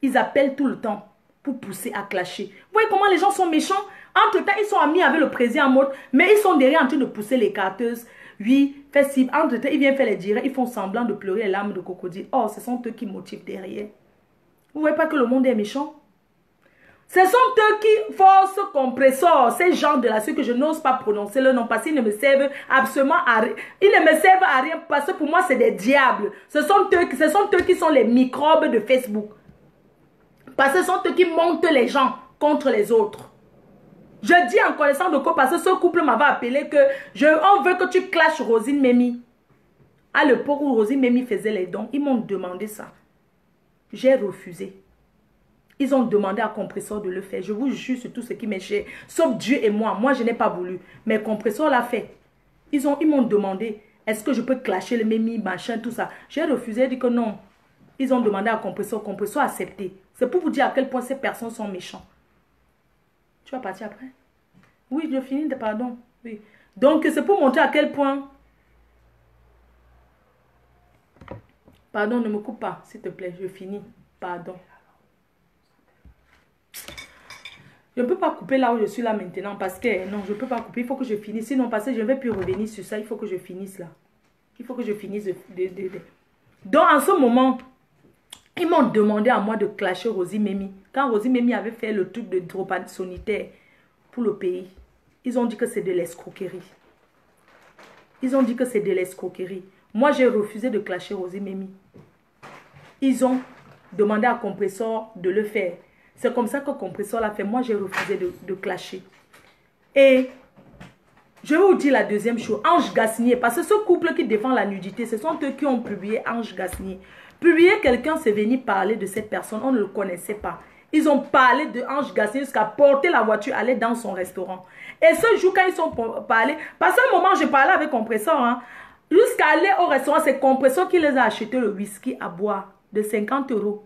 Ils appellent tout le temps pour pousser à clasher. Vous voyez comment les gens sont méchants? Entre-temps, ils sont amis avec le président en mode, mais ils sont derrière en train de pousser l'écarteuse. Oui, fait cible. Entre-temps, ils viennent faire les directs, ils font semblant de pleurer les larmes de crocodile. Oh, ce sont eux qui motivent derrière. Vous voyez pas que le monde est méchant? Ce sont eux qui forcent Compressor, ces gens de la suite que je n'ose pas prononcer le nom parce qu'ils ne me servent absolument à rien. Ils ne me servent à rien parce que pour moi, c'est des diables. Ce sont eux qui sont les microbes de Facebook. Parce que ce sont eux qui montent les gens contre les autres. Je dis en connaissance de quoi parce que ce couple m'avait appelé que on veut que tu clashes Rosine Mémie. À l'époque où Rosine Mémie faisait les dons, ils m'ont demandé ça. J'ai refusé. Ils ont demandé à Compressor de le faire. Je vous jure sur tout ce qui m'est cher. Sauf Dieu et moi. Moi, je n'ai pas voulu. Mais Compressor l'a fait. Ils m'ont demandé, est-ce que je peux clasher le Mémie, machin, tout ça. J'ai refusé, j'ai dit que non. Ils ont demandé à Compressor. Compressor a accepté. C'est pour vous dire à quel point ces personnes sont méchantes. Tu vas partir après? Oui, je finis, pardon. Oui. Donc, c'est pour montrer à quel point... Pardon, ne me coupe pas, s'il te plaît. Je finis. Pardon. Je ne peux pas couper là où je suis là maintenant parce que non, je ne peux pas couper. Il faut que je finisse. Sinon, parce que je ne vais plus revenir sur ça. Il faut que je finisse là. Il faut que je finisse. Donc, en ce moment, ils m'ont demandé à moi de clasher Rosie Mémie. Quand Rosie Mémie avait fait le truc de drop sanitaire pour le pays, ils ont dit que c'est de l'escroquerie. Ils ont dit que c'est de l'escroquerie. Moi, j'ai refusé de clasher Rosie Mémie. Ils ont demandé à Compressor de le faire. C'est comme ça que Compressor l'a fait. Moi, j'ai refusé de clasher. Et je vais vous dire la deuxième chose. Ange Gasnier. Parce que ce couple qui défend la nudité, ce sont eux qui ont publié Ange Gasnier. Publier quelqu'un, c'est venir parler de cette personne. On ne le connaissait pas. Ils ont parlé de Ange Gasnier jusqu'à porter la voiture, aller dans son restaurant. Et ce jour, quand ils ont parlé, parce qu'à un moment, je parlais avec Compressor. Hein, jusqu'à aller au restaurant, c'est Compressor qui les a acheté le whisky à boire de 50 €.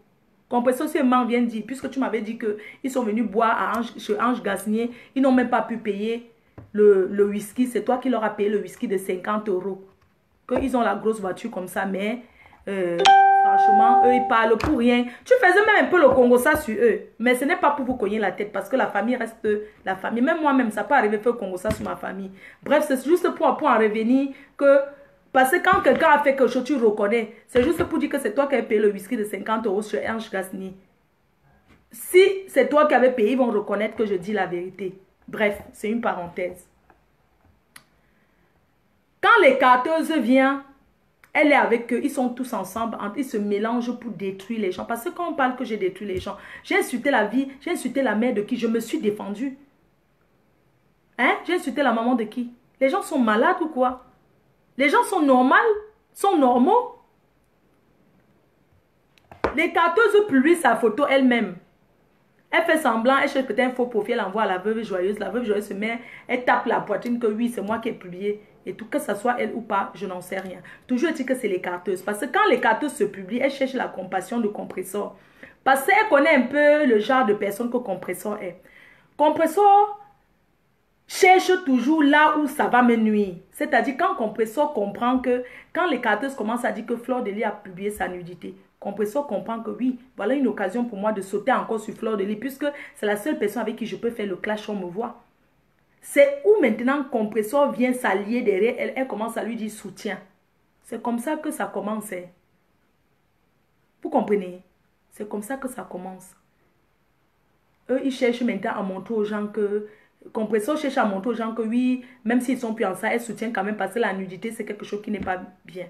Compressor seulement vient dire, puisque tu m'avais dit qu'ils sont venus boire chez Ange Gasnier, ils n'ont même pas pu payer le whisky. C'est toi qui leur as payé le whisky de 50 €. Qu'ils ont la grosse voiture comme ça, mais franchement, eux, ils parlent pour rien. Tu faisais même un peu le Congo ça sur eux. Mais ce n'est pas pour vous cogner la tête, parce que la famille reste la famille. Même moi-même, ça peut arriver de faire le Congo ça sur ma famille. Bref, c'est juste pour en revenir que... Parce que quand quelqu'un a fait quelque chose, tu reconnais. C'est juste pour dire que c'est toi qui as payé le whisky de 50 € chez Ange Gasnier. Si c'est toi qui avais payé, ils vont reconnaître que je dis la vérité. Bref, c'est une parenthèse. Quand les carteuses viennent, elle est avec eux, ils sont tous ensemble, ils se mélangent pour détruire les gens. Parce que quand on parle que j'ai détruit les gens, j'ai insulté la vie, j'ai insulté la mère de qui je me suis défendue. Hein? J'ai insulté la maman de qui? Les gens sont malades ou quoi? Les gens sont normaux. Les carteuses publient sa photo elle-même. Elle fait semblant, elle cherche peut-être un faux profil, elle envoie à la veuve joyeuse. La veuve joyeuse se met, elle tape la poitrine que oui, c'est moi qui ai publié. Et tout, que ce soit elle ou pas, je n'en sais rien. Toujours dit que c'est les carteuses. Parce que quand les carteuses se publient, elles cherchent la compassion de Compressor. Parce qu'elle connaît un peu le genre de personne que Compressor est. Compressor cherche toujours là où ça va me nuire. C'est-à-dire quand Compressor comprend que, quand les carteuses commencent à dire que Fleur de Lis a publié sa nudité, Compressor comprend que oui, voilà une occasion pour moi de sauter encore sur Fleur de Lis, puisque c'est la seule personne avec qui je peux faire le clash, on me voit. C'est où maintenant Compressor vient s'allier derrière elle, elle commence à lui dire soutien. C'est comme ça que ça commence. Hein. Vous comprenez? C'est comme ça que ça commence. Eux, ils cherchent maintenant à montrer aux gens que... Compressor cherche à montrer aux gens que oui, même s'ils sont plus ensemble, elle soutient quand même parce que la nudité, c'est quelque chose qui n'est pas bien.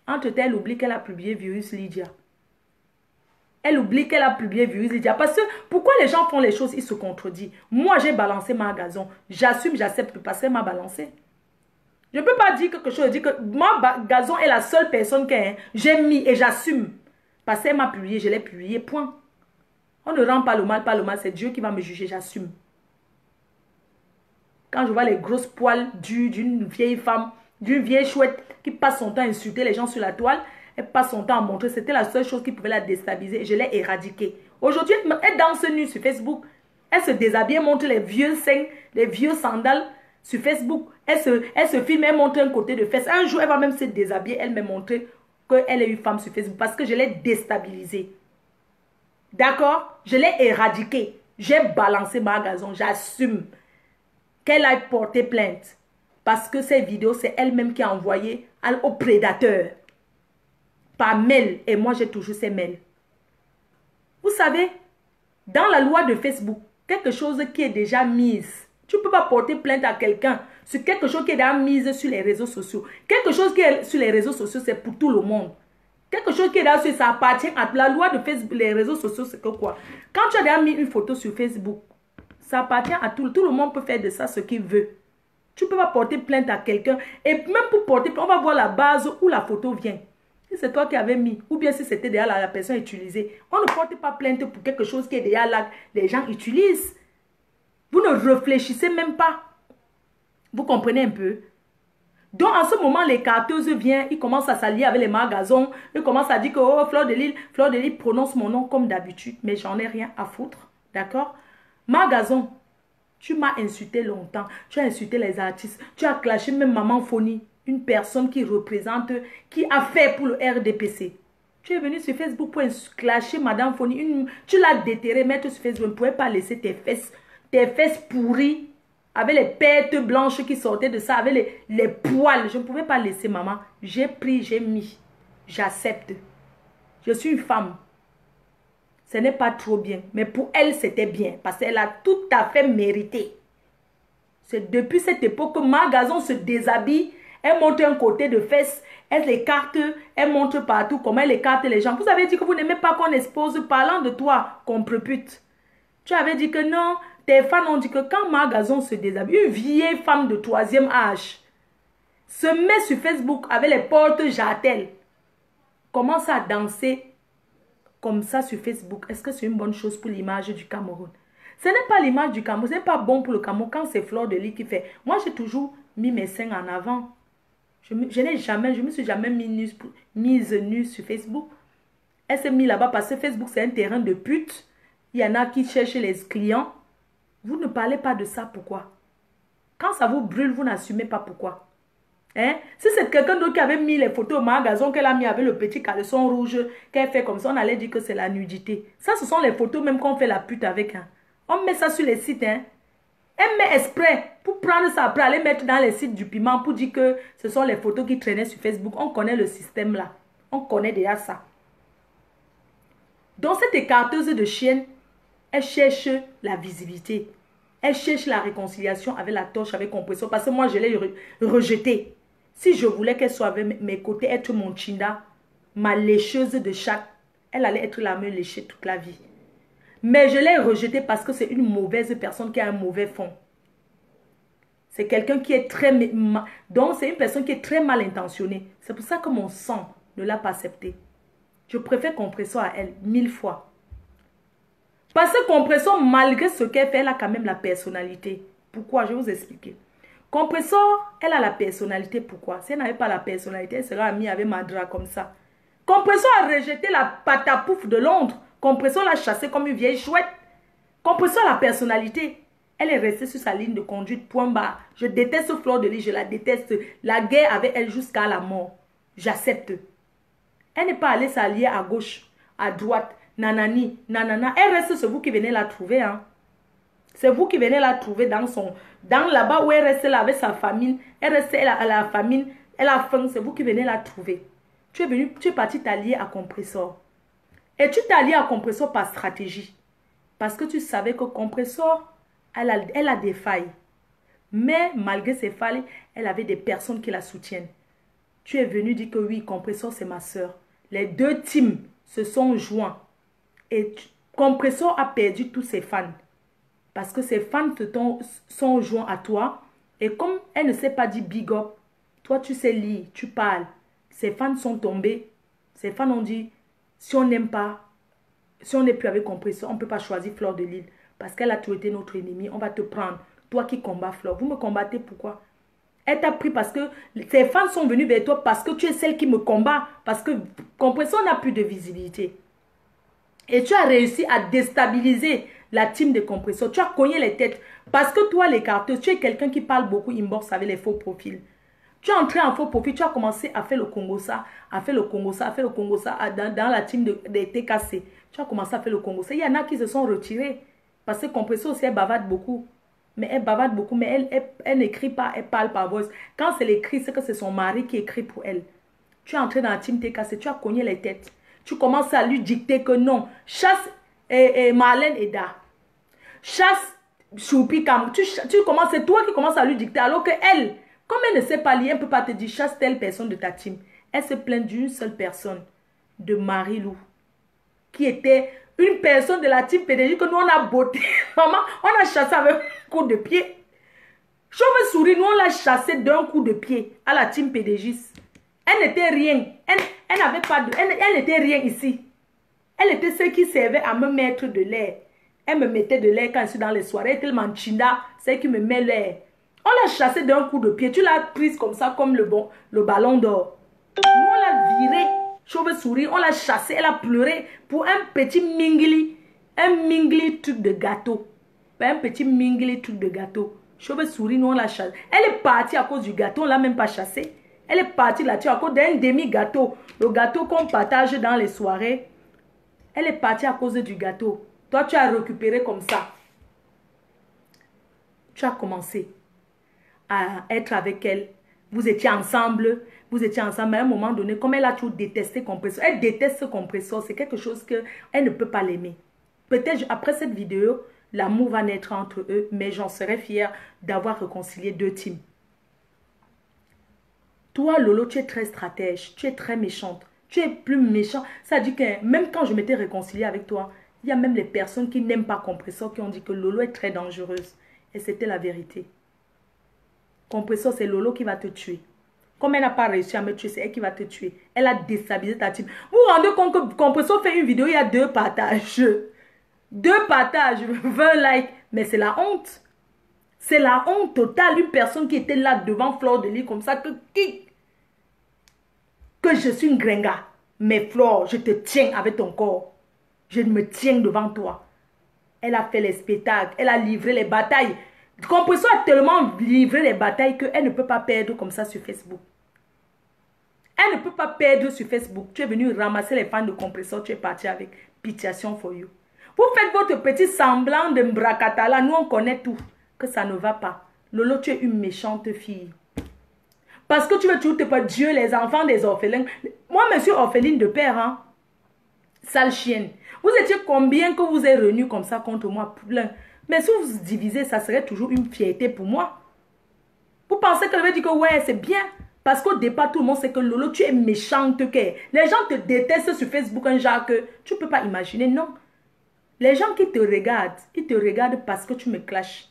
Entre-temps, elle oublie qu'elle a publié Virus Lydia. Elle oublie qu'elle a publié Virus Lydia. Parce que pourquoi les gens font les choses, ils se contredisent. Moi, j'ai balancé ma gazon. J'assume, j'accepte parce qu'elle m'a balancé. Je ne peux pas dire quelque chose, dire que ma gazon est la seule personne que j'ai mis et j'assume. Parce qu'elle m'a publié, je l'ai publié, point. On ne rend pas le mal, c'est Dieu qui va me juger, j'assume. Quand je vois les grosses poils d'une vieille femme, d'une vieille chouette qui passe son temps à insulter les gens sur la toile, elle passe son temps à montrer, c'était la seule chose qui pouvait la déstabiliser et je l'ai éradiquée. Aujourd'hui, elle danse nue sur Facebook, elle se déshabille, elle montre les vieux seins, les vieux sandales sur Facebook, elle se filme, elle montre un côté de fesses. Un jour, elle va même se déshabiller, elle m'a montré qu'elle est une femme sur Facebook parce que je l'ai déstabilisée. D'accord? Je l'ai éradiquée. J'ai balancé ma gazon, j'assume qu'elle aille porter plainte. Parce que ces vidéos, c'est elle-même qui a envoyé au prédateur. Par mail. Et moi, j'ai toujours ces mails. Vous savez, dans la loi de Facebook, quelque chose qui est déjà mise. Tu ne peux pas porter plainte à quelqu'un sur quelque chose qui est déjà mise sur les réseaux sociaux. Quelque chose qui est sur les réseaux sociaux, c'est pour tout le monde. Quelque chose qui est là, ça appartient à la loi de Facebook. Les réseaux sociaux, c'est que quoi? Quand tu as déjà mis une photo sur Facebook, ça appartient à tout le monde peut faire de ça ce qu'il veut. Tu ne peux pas porter plainte à quelqu'un. Et même pour porter plainte, on va voir la base où la photo vient. Si c'est toi qui avais mis, ou bien si c'était déjà la personne utilisée, on ne porte pas plainte pour quelque chose qui est déjà là, les gens utilisent. Vous ne réfléchissez même pas. Vous comprenez un peu? Donc, en ce moment, les carteuses viennent, ils commencent à s'allier avec les magasins, ils commencent à dire que, oh, Fleur de Lis prononce mon nom comme d'habitude, mais j'en ai rien à foutre, d'accord? Magazon, tu m'as insulté longtemps, tu as insulté les artistes, tu as clashé même Maman Phony, une personne qui représente, qui a fait pour le RDPC. Tu es venu sur Facebook pour clasher Madame Phony, tu l'as déterré, mettre sur Facebook, tu ne pouvais pas laisser tes fesses pourries, avec les pertes blanches qui sortaient de ça, avec les poils. Je ne pouvais pas laisser maman. J'ai pris, j'ai mis. J'accepte. Je suis une femme. Ce n'est pas trop bien. Mais pour elle, c'était bien. Parce qu'elle a tout à fait mérité. C'est depuis cette époque que ma gazon se déshabille. Elle montre un côté de fesses. Elle écarte. Elle montre partout comment elle écarte les gens. Vous avez dit que vous n'aimez pas qu'on expose parlant de toi, qu'on prépute. Tu avais dit que non. Tes fans ont dit que quand ma gazon se déshabille, une vieille femme de 3e âge se met sur Facebook avec les portes jartelles, commence à danser comme ça sur Facebook. Est-ce que c'est une bonne chose pour l'image du Cameroun? Ce n'est pas l'image du Cameroun, ce n'est pas bon pour le Cameroun quand c'est Fleur de Lis qui fait. Moi, j'ai toujours mis mes seins en avant. Je me suis jamais mise nue sur Facebook. Elle s'est mise là-bas parce que Facebook, c'est un terrain de pute. Il y en a qui cherchent les clients. Vous ne parlez pas de ça, pourquoi? Quand ça vous brûle, vous n'assumez pas pourquoi. Hein? Si c'est quelqu'un d'autre qui avait mis les photos au magasin, qu'elle a mis avec le petit caleçon rouge, qu'elle fait comme ça, on allait dire que c'est la nudité. Ça, ce sont les photos même qu'on fait la pute avec. Hein. On met ça sur les sites. Hein. Elle met exprès pour prendre ça après, aller mettre dans les sites du piment pour dire que ce sont les photos qui traînaient sur Facebook. On connaît le système là. On connaît déjà ça. Donc cette écarteuse de chienne, elle cherche la visibilité. Elle cherche la réconciliation avec la torche, avec Compressor. Parce que moi, je l'ai rejetée. Si je voulais qu'elle soit avec mes côtés, être mon chinda, ma lécheuse de chat, elle allait être la même léchée toute la vie. Mais je l'ai rejetée parce que c'est une mauvaise personne qui a un mauvais fond. C'est quelqu'un qui est très... Donc, c'est une personne qui est très mal intentionnée. C'est pour ça que mon sang ne l'a pas acceptée. Je préfère Compressor à elle, 1000 fois. Parce que Compressor, malgré ce qu'elle fait, elle a quand même la personnalité. Pourquoi? Je vais vous expliquer. Compressor, elle a la personnalité. Pourquoi? Si elle n'avait pas la personnalité, elle serait amie avec Madra comme ça. Compressor a rejeté la patapouf de Londres Compresseur l'a chassée comme une vieille chouette. Compresseur a la personnalité. Elle est restée sur sa ligne de conduite, point barre. Je déteste Fleur de Lys, je la déteste. La guerre avec elle jusqu'à la mort. J'accepte. Elle n'est pas allée s'allier à gauche, à droite, nanani, nanana. Elle reste, c'est vous qui venez la trouver. Hein. C'est vous qui venez la trouver dans là-bas où elle reste là avec sa famille. Elle reste à la famine, elle a faim, c'est vous qui venez la trouver. Tu es parti t'allier à Compresseur. Et tu t'es allié à Compresseur par stratégie. Parce que tu savais que Compresseur, elle a des failles. Mais malgré ses failles, elle avait des personnes qui la soutiennent. Tu es venu dire que oui, Compresseur, c'est ma soeur. Les deux teams se sont joints. Et Compresseur a perdu tous ses fans. Parce que ses fans sont joints à toi. Et comme elle ne s'est pas dit big up, toi tu sais lire, tu parles. Ses fans sont tombés. Ses fans ont dit, si on n'aime pas, si on n'est plus avec Compresseur, on ne peut pas choisir Fleur de Lys. Parce qu'elle a toujours été notre ennemi. On va te prendre. Toi qui combats Fleur. Vous me combattez pourquoi? Elle t'a pris parce que ses fans sont venus vers toi parce que tu es celle qui me combat. Parce que Compresseur n'a plus de visibilité. Et tu as réussi à déstabiliser la team de Compresseur. Tu as cogné les têtes. Parce que toi, les carteuses, tu es quelqu'un qui parle beaucoup inbox avec les faux profils. Tu es entré en faux profil. Tu as commencé à faire le Congossa, à faire le Congossa, à faire le Congossa dans la team des TKC. Tu as commencé à faire le Congossa. Il y en a qui se sont retirés. Parce que Compresseur aussi, elle bavarde beaucoup. Mais elle bavarde beaucoup, mais elle n'écrit pas, elle parle par voix. Quand c'est l'écrit, c'est que c'est son mari qui écrit pour elle. Tu es entré dans la team TKC, tu as cogné les têtes. Tu commences à lui dicter que non. Chasse Marlène Eda. Chasse Choupi Kam. C'est toi qui commences à lui dicter. Alors que elle, comme elle ne sait pas lire, elle ne peut pas te dire chasse telle personne de ta team. Elle se plaint d'une seule personne. De Marie-Lou. Qui était une personne de la team PDG que nous on a botté. Maman, on a chassé avec un coup de pied. Chauve-souris, nous on l'a chassé d'un coup de pied à la team PDG. Elle n'était rien. Elle n'avait pas de... Elle n'était rien ici. Elle était celle qui servait à me mettre de l'air. Elle me mettait de l'air quand je suis dans les soirées. Tellement chinda, celle qui me met l'air. On l'a chassée d'un coup de pied. Tu l'as prise comme ça, comme le ballon d'or. Nous, on l'a virée. Chauve-souris, on l'a chassée. Elle a pleuré pour un petit mingli. Un mingli truc de gâteau. Un petit mingli truc de gâteau. Chauve-souris, nous, on l'a chassée. Elle est partie à cause du gâteau. On ne l'a même pas chassée. Elle est partie là-dessus à cause d'un demi-gâteau. Le gâteau qu'on partage dans les soirées. Elle est partie à cause du gâteau. Toi, tu as récupéré comme ça. Tu as commencé à être avec elle. Vous étiez ensemble. Vous étiez ensemble. Mais à un moment donné, comme elle a toujours détesté Compresseur. Elle déteste ce Compresseur. C'est quelque chose qu'elle ne peut pas l'aimer. Peut-être après cette vidéo, l'amour va naître entre eux. Mais j'en serais fière d'avoir réconcilié deux teams. Toi, Lolo, tu es très stratège, tu es très méchante, tu es plus méchant. Ça dit que même quand je m'étais réconciliée avec toi, il y a même les personnes qui n'aiment pas Compresseur qui ont dit que Lolo est très dangereuse. Et c'était la vérité. Compresseur, c'est Lolo qui va te tuer. Comme elle n'a pas réussi à me tuer, c'est elle qui va te tuer. Elle a déstabilisé ta team. Vous vous rendez compte que Compresseur fait une vidéo, il y a 2 partages. 2 partages, 20 likes. Mais c'est la honte. C'est la honte totale. Une personne qui était là devant Fleur de Lys comme ça. Que je suis une gringa. Mais Fleur, je te tiens avec ton corps. Je me tiens devant toi. Elle a fait les spectacles. Elle a livré les batailles. Compresseur a tellement livré les batailles qu'elle ne peut pas perdre comme ça sur Facebook. Elle ne peut pas perdre sur Facebook. Tu es venu ramasser les fans de Compresseur. Tu es parti avec Pitiation for You. Vous faites votre petit semblant de Mbrakatala. Nous, on connaît tout. Que ça ne va pas. Lolo, tu es une méchante fille. Parce que tu veux toujours te faire Dieu, les enfants des orphelins. Moi, monsieur orpheline de père, hein. Sale chienne. Vous étiez combien que vous êtes revenu comme ça contre moi? Plein. Mais si vous vous divisez, ça serait toujours une fierté pour moi. Vous pensez que je vais dire que ouais, c'est bien. Parce qu'au départ, tout le monde sait que Lolo, tu es méchante. Les gens te détestent sur Facebook un genre que tu ne peux pas imaginer. Non. Les gens qui te regardent, ils te regardent parce que tu me clashes.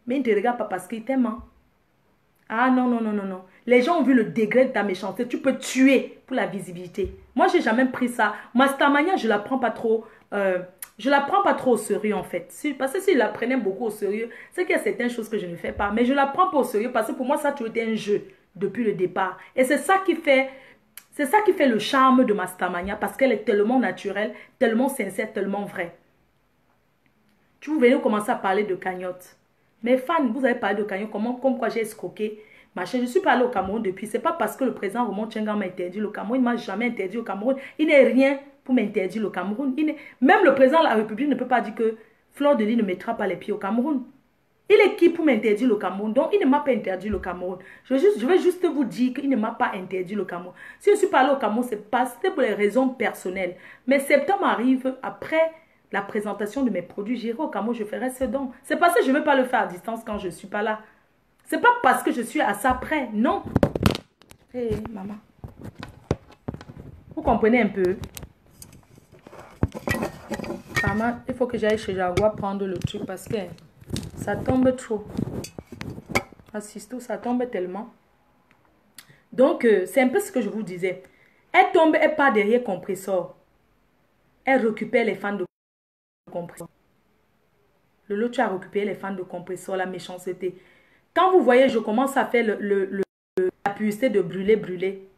Mais ils ne te regardent pas parce qu'ils t'aiment. Hein? Ah non, non, non, non, non. Les gens ont vu le degré de ta méchanceté. Tu peux tuer pour la visibilité. Moi, je n'ai jamais pris ça. Mastamania, je ne la prends pas trop. Je la prends pas trop au sérieux en fait. Parce que si je la prenais beaucoup au sérieux, c'est qu'il y a certaines choses que je ne fais pas. Mais je la prends pas au sérieux parce que pour moi, ça a toujours été un jeu depuis le départ. Et c'est ça qui fait... C'est ça qui fait le charme de Mastamania parce qu'elle est tellement naturelle, tellement sincère, tellement vraie. Tu vous venez commencer à parler de cagnotte. Mes fans, vous avez parlé de cagnotte, comme quoi j'ai escroqué. Machin. Je suis pas allé au Cameroun depuis. C'est pas parce que le président Raymond Tchenga m'a interdit le Cameroun. Il m'a jamais interdit au Cameroun. Il n'est rien pour m'interdire le Cameroun. Même le président de la République ne peut pas dire que Fleur de Lys ne mettra pas les pieds au Cameroun. Il est qui pour m'interdire le Cameroun? Donc, il ne m'a pas interdit le Cameroun. Je vais juste vous dire qu'il ne m'a pas interdit le Cameroun. Si je suis pas allé au Cameroun, c'était pour les raisons personnelles. Mais septembre arrive après la présentation de mes produits. J'irai au Cameroun, je ferai ce don. C'est parce que je ne veux pas le faire à distance quand je ne suis pas là. C'est pas parce que je suis à ça près. Non. Hé, maman. Vous comprenez un peu? Maman, il faut que j'aille chez Jaguar prendre le truc parce que ça tombe trop. Assiste, ça tombe tellement. Donc, c'est un peu ce que je vous disais. Elle tombe, elle part derrière compresseur. Elle récupère les fans de compresseur. Le lot, tu as récupéré les fans de compresseur, la méchanceté. Quand vous voyez, je commence à faire la publicité de brûler, brûler.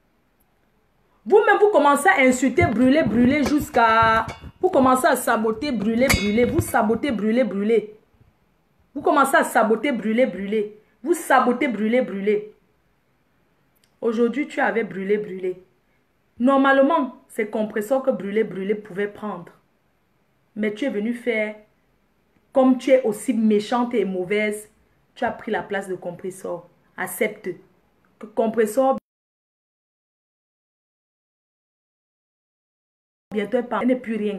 Vous-même, vous commencez à insulter, brûler, brûler jusqu'à... Vous commencez à saboter, brûler, brûler. Vous sabotez, brûler, brûler. Vous commencez à saboter, brûler, brûler. Vous sabotez, brûler, brûler. Aujourd'hui, tu avais brûlé, brûlé. Normalement, c'est compresseur que brûler, brûler pouvait prendre. Mais tu es venu faire, comme tu es aussi méchante et mauvaise, tu as pris la place de compresseur. Accepte que compresseur bientôt elle n'est plus rien.